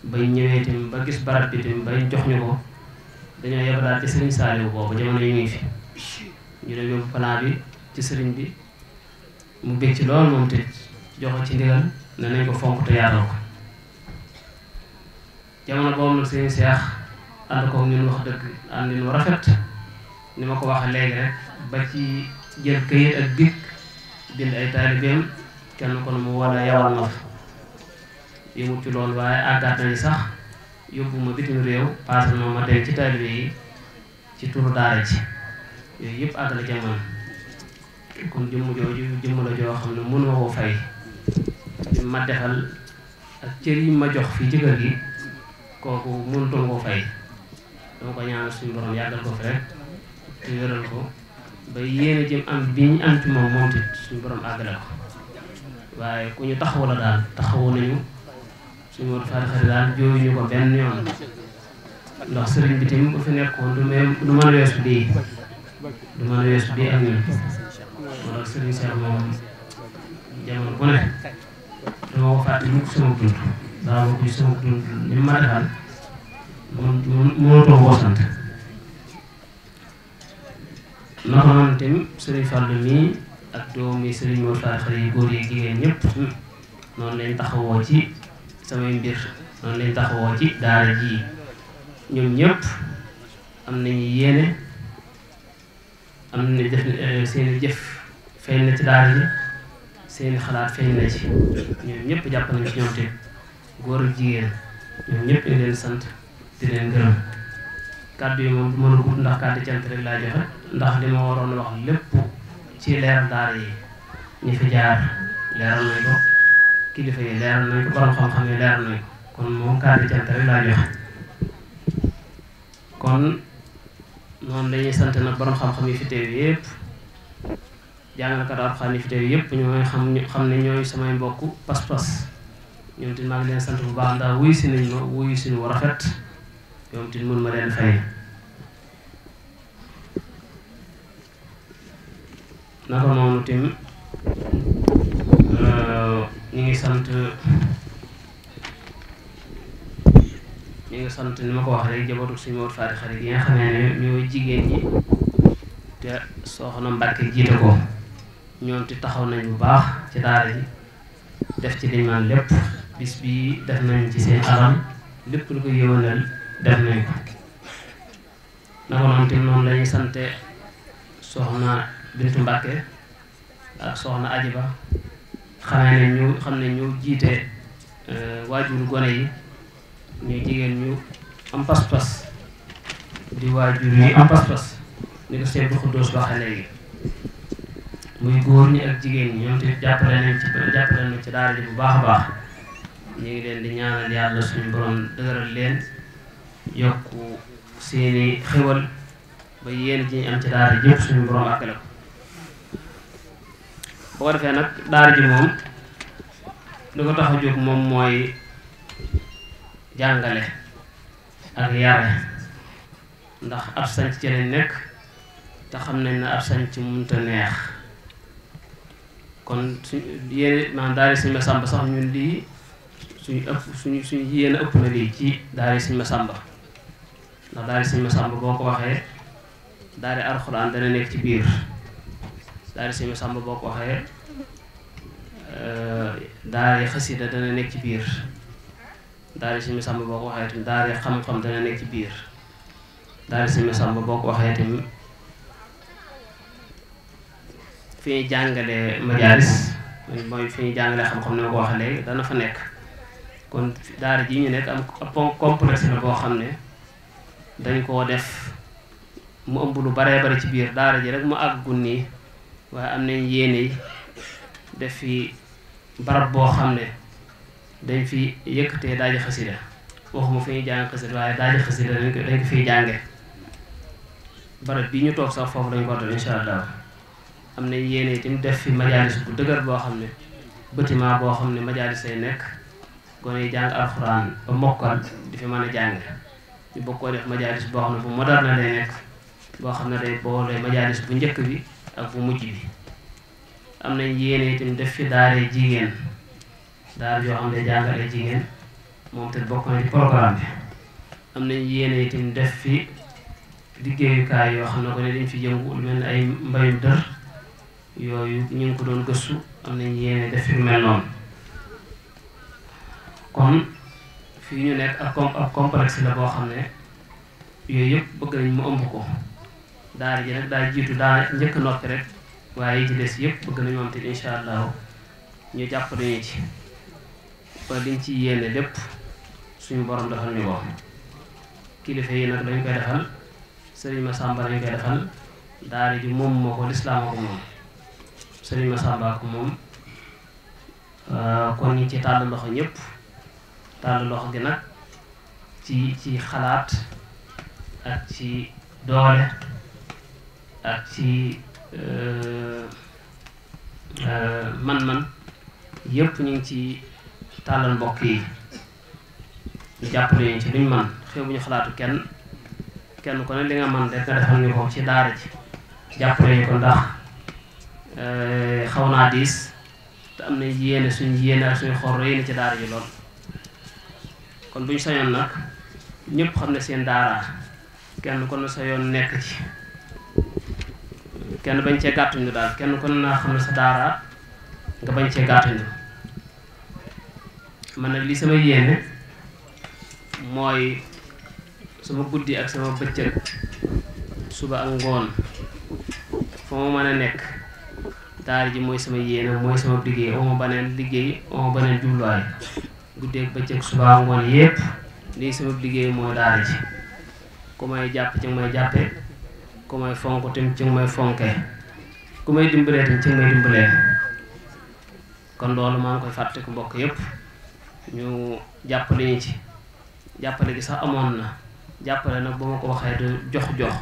bay ñëwee tim ba gis barab bi tim bay jox ñu ko dañoo yebalaat ci sëriñ Saaliw boobu jamono yu ngi fi ñu ne yóbbu plan bi ci sëriñ bi mu bég ci loolu moom te joxe ci ndigal ne nañ ko fonk te yaatal ko jamono boobu nag sëriñ Seex ànd ko ñun wax dëgg ànd ñu rafet ni ma ko waxee léegi rek ba ci jël këyit ak big bind ay taalibeem kenn kon mu wala yawal na fa yëmut ci loolu waaye àggaat nañu sax yóbbu ma bitim réew paase ma dem ci taalibe yi ci turu daara ji yooyu yëpp àggale jamono kon jëmm jooju jëmm la joo xam ne mënoo koo fay li ma defal ak cër yi ma jox fii ci kër gi kooku mënutoo koo fay dama ko ñaanal suñu borom yàggal ko fi rek te wéral ko ba yéene jëm am bi ñu am ci moom moom it suñu borom àggale ko waaye ku ñu taxawu la daal taxawu nañu suñu Modou Faty Khary daal jooyuñu ko benn yoon ndax sëriñ bi tamit bu fi nekkoon du mën a weesu bii du mën a weesu bii ak ñun wala sëriñ Cheikh moom jamono bu ne dama ko fàtte mukk sama dund daa ma kuy sama dund li ma defal mënutoo koo sant naka noonu tamit sëriñ Fallou mii ak doomi sëriñ Modou Faty Khary yi góor yi jigéen ñëpp noonu lañ taxawoo ci samay mbir noonu lañ taxawoo ci daara ji ñoom ñëpp am nañu yéene am na def seeni jëf feeñ na ci daara ji seeni xalaat feeñ na ci ñoom ñëpp jàpp nañ ci ñoom te góor ak jigéen ñoom ñëpp ñu leen sant di leen gërëm kàddu yi moom du mën a gudd ndax kàddu cant rek laa joxe ndax li ma waroon a wax lépp ci leeral daara yi ñi fi jaar leeral nañ ko kilifa yi leeral nañ ko borom xam-xam yi leeral nañ ko kon moom kàddu cant rek laa joxe kon noonu dañuy sant nag borom xam-xam yi fi teew yëpp jàngalekat Alxuraan yi fi teew yëpp ñooy xam ne ñooy samay mbokk pas-pas ñoom tamit maa ngi leen sant bu baax ndax wuyu si nañ ma wuyu si nu rafet ñoom tamit mën ma leen fay naka noonu tamit ñu ngi sant ni ma ko wax rek jabootu suñu Modou Faty Khary yi nga xam ne ñooy jigéen ñi te soxna Mbàkke jiite ko ñoom ti taxaw nañ bu baax ci daara ji def ci liñ man lépp bis bi def nañ ci seen alal lépp lu ko yëwanal def nañ ko naka noonu tamit noonu lañuy sante soxna Bintu Mbàkke ak soxna Ajiba xamee ne xam ne ñu jiite waajuru gone yi ñu jigéen ñu am pas-pas di waajur yi am pas-pas ni ko Seex Abdu Xudoos waxee léegi muy góor ñi ak jigéen ñi ñoom te jàppale nañ ci daara ji bu baax a baax ñu ngi leen di ñaanal yàlla suñu borom dëgëral leen yokku seeni xéwal ba yéen ji ñu am ci daara ji yëpp suñu borom àggale ko boo ko defee nag daara ji moom li ko tax a jóg moom mooy jàngale ak yare ndax ab sanc ci lañ nekk te xam nañ ne ab sanc mënut a neex kon suñ yéene maanaam daara Sëñ Masamba sax ñun lii suñu yéene ëpp na lii ci daara Sëñ Masamba ndax daara Sëñ Masamba boo ko waxee daara alxuraan dana nekk ci biir daara Sëñ Masamba boo ko waxee daara xasida dana nekk ci biir daara Sëñ Masamba boo ko waxee tamit daara xam-xam dana nekk ci biir daara Sëñ Masamba boo ko waxee tamit fi ñuy jàngale majaalis mooy fi ñuy jàngale xam-xam ne ma ko waxee léegi dana fa nekk kon daara ji ñu nekk am complexe la boo xam ne dañ koo def mu ëmb lu baree bari ci biir daara ji rek mu àggul nii waaye am nañ yéene yi def fi barab boo xam ne dañ fi yëkkatee daaji xasida waxuma fi ñuy jàng xasida waaye daaji xasida dañ ko fiy jànge barab bii ñu toog sax foofu dañ ko def insha allah am nañ yéene itam def fi majaalis bu dëgër boo xam ne bâtiment boo xam ne majaalis ay nekk gone yi jàng alxuraan ba mokkal di fi mën a jàng ñu bokk koo def majaalis boo xam ne bu moderne lay nekk boo xam ne day boole majaalis bu njëkk bi ak bu mujj bi am nañ yéene itam def fi daaree jigéen daara yoo xam ne jàngale jigéen moom te bokk na ci programme bi am nañ yéene itam def fi liggéeyukaay yoo xam ne ko ne dañ fi yëngu lu mel ne ay mbayum dër yooyu ñu ngi ko doon gëstu am nañ yéene def fi lu mel noonu kon fii ñu nekk ak complexe la boo xam ne yooyu yëpp bëgg nañ mu ëmb ko daara ji nag daa jiitu daa njëkk noppi rek waaye yi ci des yëpp bëgg nañu am te incha allahu ñu jàpp nañu ci ba liñ ci yéene lépp suñu borom defal ñu ko kilifa yi nag dañ koy defal sëriñ Massamba lañ koy defal daara ji moom moo ko lislaam ko moom sëriñ Massamba ko moom kon ñi ci tàll loxo ñëpp tàll loxo gi nag ci xalaat ak ci doole ak ci man-man yëpp ñu ngi ci tàllal mbokk yi ñu jàppale ñu ci luñ man xew bu ñu xalaatu kenn ko ne li nga man rek nga defal ñu ko ci daara ji jàppale ñu ko ndax xaw naa diis te am na yéene suñ yéene ak suñu xor yéene ci daara ji lool kon bu ñu sañoon nag ñëpp xam ne seen daara kenn ko ne sa yoon nekk ci kenn bañ cee gàttuñu daal kenn ko ne naa xam ne sa daara nga bañ cee gàttuñu man nag li sama yéene mooy sama guddi ak sama bëccëg suba ak ngoon fa ma mën a nekk daara ji mooy sama yéene mooy sama liggéey oma baneen liggéey oma baneen jubluwaay guddi ak bëccëg suba ak ngoon yépp lii sama liggéey mooy daara ji ku may jàpp ci nga may jàppe ku may fonk tim ci nga may fonke ku may dimbalee tim ci nga may dimbalee kon loolu maa ngi koy fàtte ku mbokk yépp ñu jàppale ñu ci jàppale gi sax amoon na jàppale nag ba ma ko waxee du jox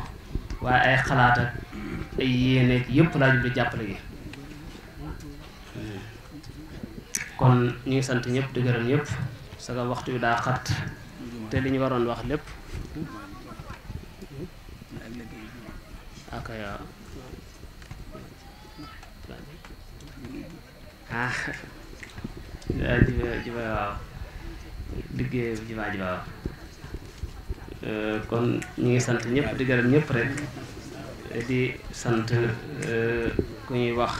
waaye ay xalaat ak ay yéene yépp laa jublu jàppale gi kon ñu ngi sant ñëpp di gërëm ñëpp saga waxtu bi daa xat te li ñu waroon wax lépp ak jiba waaw liggéey jiba waaw kon ñu ngi sant ñëpp di gërëm ñëpp rek di sant ku ñuy wax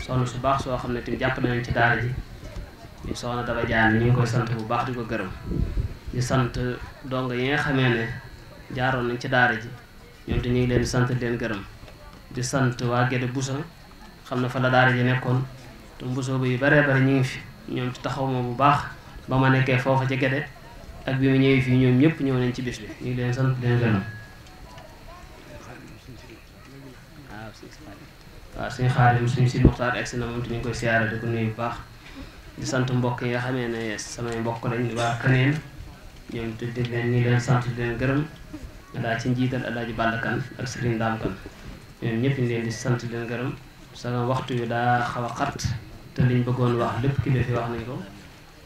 soxna su baax soo xam ne tamit jàppale nañ ci daara ji ñu soxna Daba Jaan ñu ngi koy sant bu baax di ko gërëm di sant dong yi nga xamee ne jaaroon nañ ci daara ji ñoom te ñu ngi leen di sant leen gërëm di sant waa Gédé Boussa xam ne fa la daara ji nekkoon te mbusoo yu baree bari ñu ngi fi ñoom ci taxaw ma bu baax ba ma nekkee foofa ci Gédé ak bi mu ñëwee fii ñoom ñëpp ñëw nañ ci bis bi ñu ngi leen sant leen gërëm waaw suñu xaalim suñu si muxtaar egsi na moom te ñu ngi koy siyaare di ko nuyu bu baax di sant mbokk yi nga xamee ne samay mbokk lañ waa Kaneen ñoom te di leen ñu leen sant di leen gërëm daa ci njiital Alaaji Balla Kan ak Serigne Ndam Kan ñoom ñëpp ñu leen di sant leen gërëm sama waxtu wi daa xaw a xat te liñ bëggoon wax lépp ki fi wax nañ ko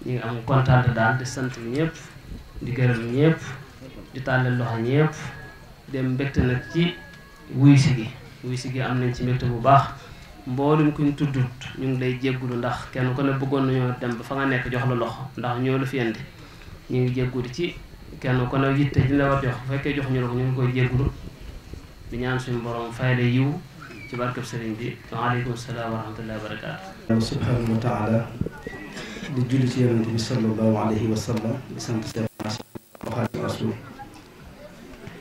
ñu ngi am kontaan daal di sant ñëpp di gërëm ñëpp di tàllal loxo ñëpp dem mbégte nag ci wuy si gi am nañ ci mbégte bu baax mboolum kuñ tuddut ñu ngi lay jéggulu ndax kenn ko ne bëggoon nañoo dem ba fa nga nekk jox la loxo ndax ñoo la fi indi ñu ngi jéggulu ci kenn ko ne yitte ji la war jox bu fekkee jox ñu la ko ñu ngi koy jéggulu di ñaan suñu borom fay la yiw ci barkeb sëriñ bi waaleykum salaam wa rahmatullahi wa barakaatu subhanahu wa taala di julli ci yonent bi sallallahu alayhi wa sallam di sant Xaadimu Rasuul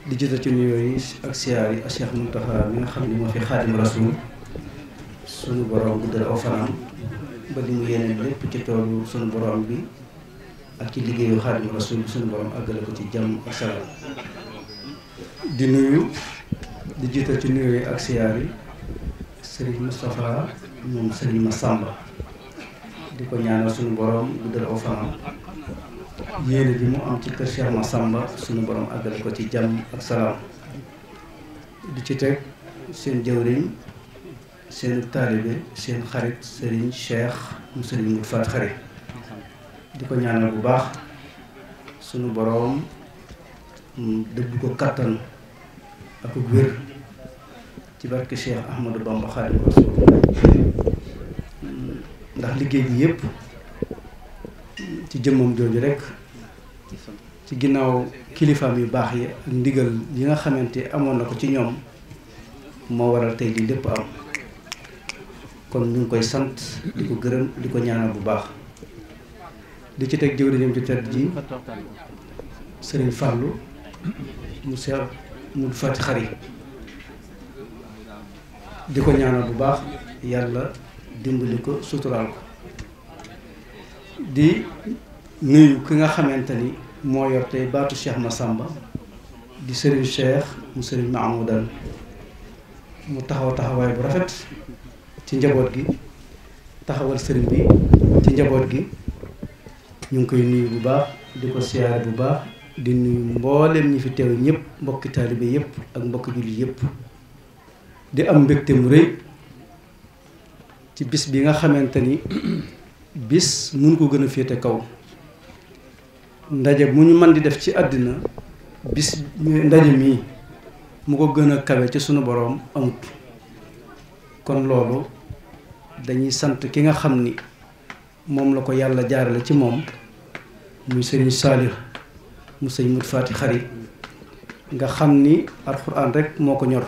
di jota ci nuyoo yi ak siyaar yi ak Cheikh Mountakha mi nga xam ne moo fi Xaadimu Rasuul sunu borom guddal aw fanam ba li mu yéene lépp ci toolu sunu borom bi ak ci liggéeyu Xaadimu Rasuul sunu borom àggale ko ci jàmm ak salaam di nuyu di jiital ci nuyoo yi ak siyaar yi Serigne Moustapha moom Serigne Massamba di ko ñaanal suñu borom guddal aw fanam yéene bi mu am ci kër Cheikh Massamba suñu borom àggale ko ci jàmm ak salaam di ci teg seen jëwriñ seen taalibe seen xarit Serigne Cheikh mu Serigne Mout Fat Xari di ko ñaanal bu baax suñu borom dëgg ko kattan ak wér ci barke Cheikh Ahmadou Bamba Xaadimu Rasuul ndax liggéey bi yépp ci jëmmam jooju rekk ci ginnaaw kilifaam yu baax yi ak ndigal yi nga xamante amoon na ko ci ñoom moo waral tey lii lépp am kon ñu ngi koy sant di ko gërëm di ko ñaanal bu baax di ci teg jëwriñam ci tedd ji Sëriñ Fàllu mu Seex mu Fati Xari di ko ñaanal bu baax yàlla dimbali ko suturaal ko di nuyu ki nga xamante ni moo yor tey baatu Cheikh Massamba di Serigne Cheikh mu Serigne Mahmoudan mu taxawaay bu rafet ci njaboot gi taxawal sëriñ bi ci njaboot gi ñu ngi koy nuyu bu baax di ko siyaare bu baax di nuyu mboolem ñi fi teew ñëpp mbokki taalibe yëpp ak mbokki jullit yëpp di am mbégte mu rëy ci bis bi nga xamante ni bis mun ko gën a féete kaw ndaje mu ñu mën di def ci àddina bis ndaje mii mu ko gën a kawe ci sunu boroom amut kon loolu dañuy sant ki nga xam ni moom la ko yàlla jaarale ci moom muy sëriñ Saalih mu sëñ Mut Faati Xari nga xam ni alxuraan rek moo ko ñor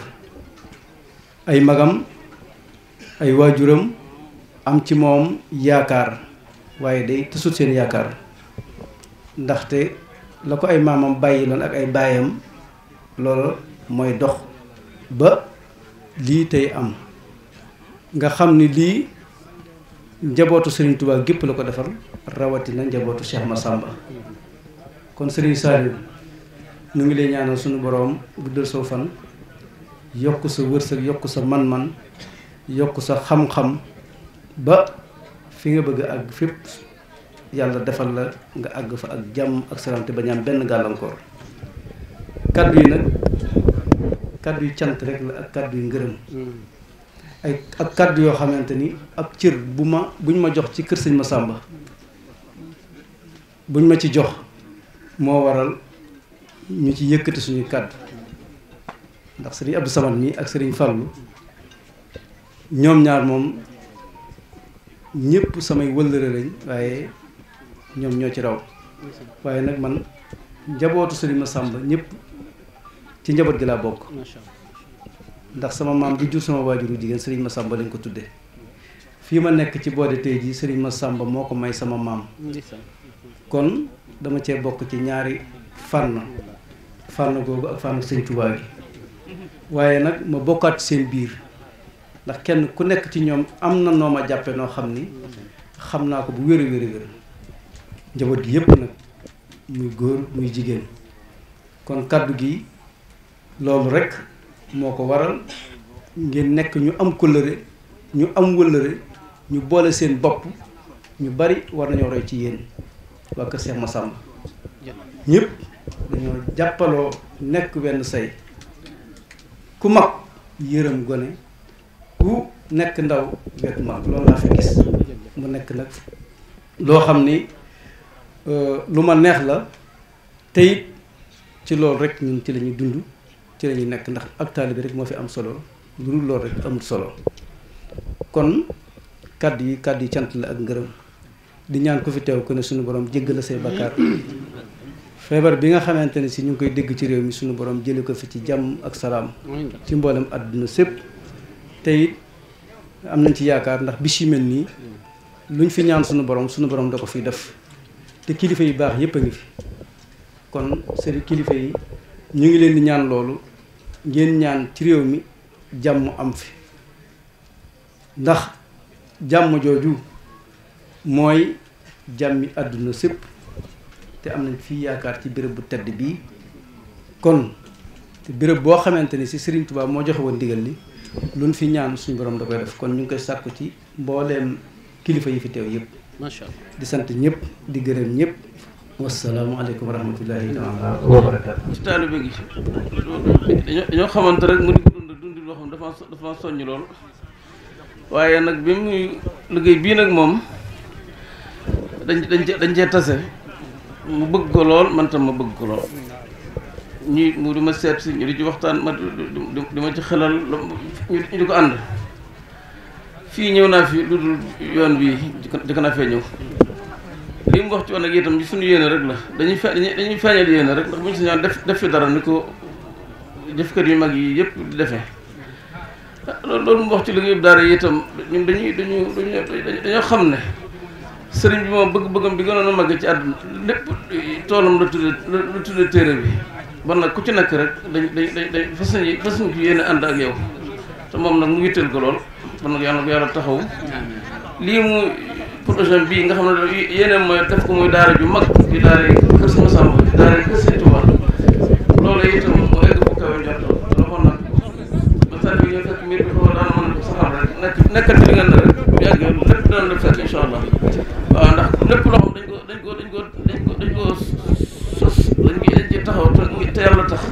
ay magam ay waajuram am ci moom yaakaar waaye day tësut seen yaakaar ndaxte la ko ay maamam bàyyi loon ak ay baayam loolu mooy dox ba lii tey am nga xam ni lii njabootu Serigne Touba gépp la ko defal rawatina njabootu Cheikh Massamba kon Serigne Saliou nu ngi lay ñaanal suñu boroom guddal soo fan yokk sa wërsëg yokk sa man-man yokk sa xam-xam ba fi nga bëgg a àgg fépp yàlla defal la nga àgg fa ak jàmm ak salaam te bañ am benn gàllankoor kaddu yi nag kaddu yu cant rek la ak kaddu yu ngërëm ak kaddu yoo xamante ni ab cër buñ ma jox ci kër sëñ Massamba buñ ma ci jox moo waral ñu ci yëkkati suñuy kaddu ndax sëriñ Abdou Samad mi ak sëriñ Fallou ñoom ñaar moom ñëpp samay wëllëre lañ waaye ñoom ñoo ci raw waaye nag man njabootu sëriñ Massamba ñëpp ci njaboot gi laa bokk ndax sama maam bi jur sama waajuru jigéen sëriñ Massamba lañ ko tuddee fii ma nekk ci boode tey jii sëriñ Massamba moo ko may sama maam kon dama cee bokk ci ñaari fànn googu ak fànn sëñ Tuubaa gi waaye nag ma bokkaat seen biir ndax kenn ku nekk ci ñoom am na noo ma jàppe noo xam ni xam naa ko bu wér a wér njaboot gi yépp nag muy góor muy jigéen kon kàddu gi loolu rekk moo ko waral ngeen nekk ñu am kóllëre ñu am wëllëre ñu boole seen bopp ñu bari war nañoo roy ci yéen waa kër Cheikh Massamba ñëpp dañoo jàppaloo nekk wenn say ku mag yërëm gone ku nekk ndaw wetu mag loolu laa fi gis mu nekk nag loo xam ni lu ma neex la te it ci loolu rek ñun ci la ñuy dund ci la ñuy nekk ndax ak taalibe rek moo fi am solo lu dul loolu rek amul solo kon kàddu yi cant la ak ngërëm di ñaan ku fi teew ko ne suñu borom jéggal la say bakkaar feebar bi nga xamante ne si ñu ngi koy dégg ci réew mi suñu borom jële ko fi ci jàmm ak salaam ci mboolem àdduna sépp te it am nañ ci yaakaar ndax bis yu mel nii luñ fi ñaan suñu borom da ko fi def te kilifa yu baax yépp a ngi fi kon seen kilifa yi ñu ngi leen di ñaan loolu ngeen ñaan ci réew mi jàmm am fi ndax jàmm jooju mooy jàmmi àdduna sépp te am nañ fii yaakaar ci béréb bu tedd bii kon te béréb boo xamante ni si Serigne Touba moo joxe woon ndigal li luñ fi ñaan suñu borom da koy def kon ñu ngi koy sàkku ci mbooleem kilifa yi fi teew yëpp macha allah di sant ñëpp di gërëm ñëpp wasalaamualeykum wa rahmatullahi taala wa barakaatu. ci taalibe gi dañoo xamante rek mu di ko dund loo xam dafa soññ lool waaye nag bi muy liggéey bii nag moom dañ cee tase mu bëgg ko lool man tam ma bëgg ko lool mu di ma seet si ñu di ci waxtaan ma di ma ci xelal ñu di ko ànd fii ñëw naa fi lu dul yoon bii jëkk naa fee ñëw li mu wax ci woon ak itam ci suñu yéene rek la dañuy feeñal yéene rek ndax bu ñu sañoon def fi dara ni ko jëfkat yu mag yi yëpp di defee loolu mu wax ci liggéey daara yi itam ñun dañoo xam ne sëriñ bi moom bëgg-bëggam bi gënoon a màgg ci àdduna lépp toolam la tudde téere bi ban nag ku ci nekk rek dañ fas ñu ko yéene ànd ak yow te moom nag mu yitteel ko lool ban nag yàlla ko yàlla taxaw lii mu projet bii nga xam ne yeneen mooy def ko muy daara ju mag di daara kër Sëñ Massamba daara kër Sëñ Touba loolu itam mu egg bu kawe njort loxoon nag ba saa bi ñëw fekk mbir bi foofu daana mën a saxal rek nekkal ci li ngeen ne rek bu yàggee lépp dana la fekk incha allah waaw ndax lépp loo xam dañ ko sos dañ ci taxaw te yàlla tax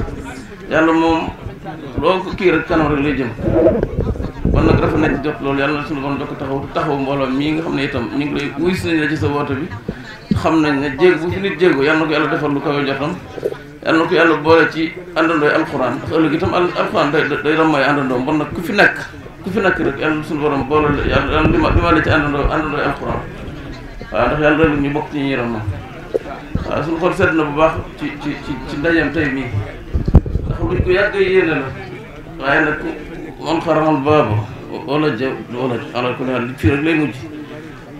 yàlla moom loo ko kii rek kanam rek lay jëm kon nag rafet na ci jot loolu yàlla na suñu bon jokk taxaw mbooloo mii nga xam ne itam ñu ngi lay wuy si nañ la ci sa woote bi xam nañ ne jéeg bu fi nit jéego yàlla na ko yàlla defal lu kawe jotam yàlla na ko yàlla boole ci àndandooy alxuraan ndax ëllëg itam alxuraan day rammay àndandoom bon nag ku fi nekk rek yàlla na suñu borom boole yàlla li ma la ci àndandooy alxuraan waaw ndax yàlla rek ñu bokk ci ñi ram waaw suñu xol sedd na bu baax ci ndajeem tey mii ndax luñ ko yàgg yéene la waaye nag man xaramal baaba wala ala ko daal fii rek lay mujj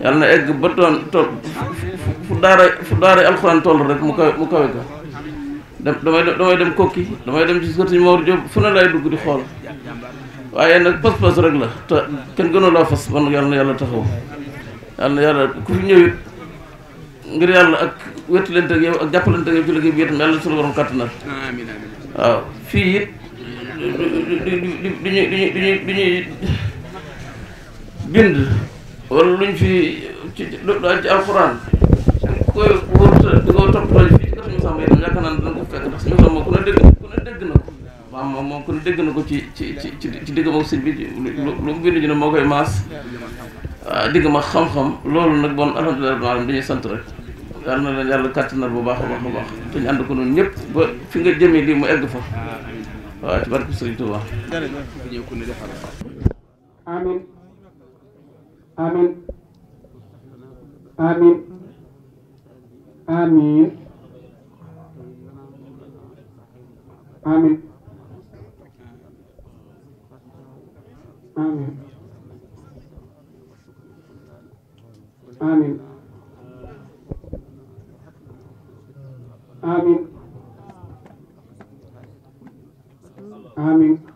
yàlla na egg ba toll fu daara alxuraan toll rek mu kawe ko damay dem kokki damay dem ci sëriñ Mor Diop fu ne lay dugg di xool waaye nag pas-pas rek la te kenn gënu laa fas man yàlla na yàlla taxaw yàlla na yàlla ku fi ñëwit ngir yàlla ak wettilante ak yow ak jàppalante ak yow ci liggéey bi itam yàlla suñu borom kàttanal waaw fii it duñuy bind wala luñ fi ci alxuraan koy wóor di ko toppatoo fii ci kër Sëñ Massamba itam yaakaar naa ne dana ko fekk ndax Sëñ Massamba ku ne dégg na ko waaw moom ku ne dégg na ko ci diggam ak sëñ bi lu mu bind ñu ne moo koy maas waaw diggam ak xam-xam loolu nag bon alhamdulilah maanaam dañuy sant rek yàlla na leen yàlla kàttanal bu baax a baax te ñu ànd ko noonu ñëpp ba fi nga jëmee lii mu egg fa waaw ci barke Sëriñ Tuubaa amin amin amin amin amin amin amin amin amin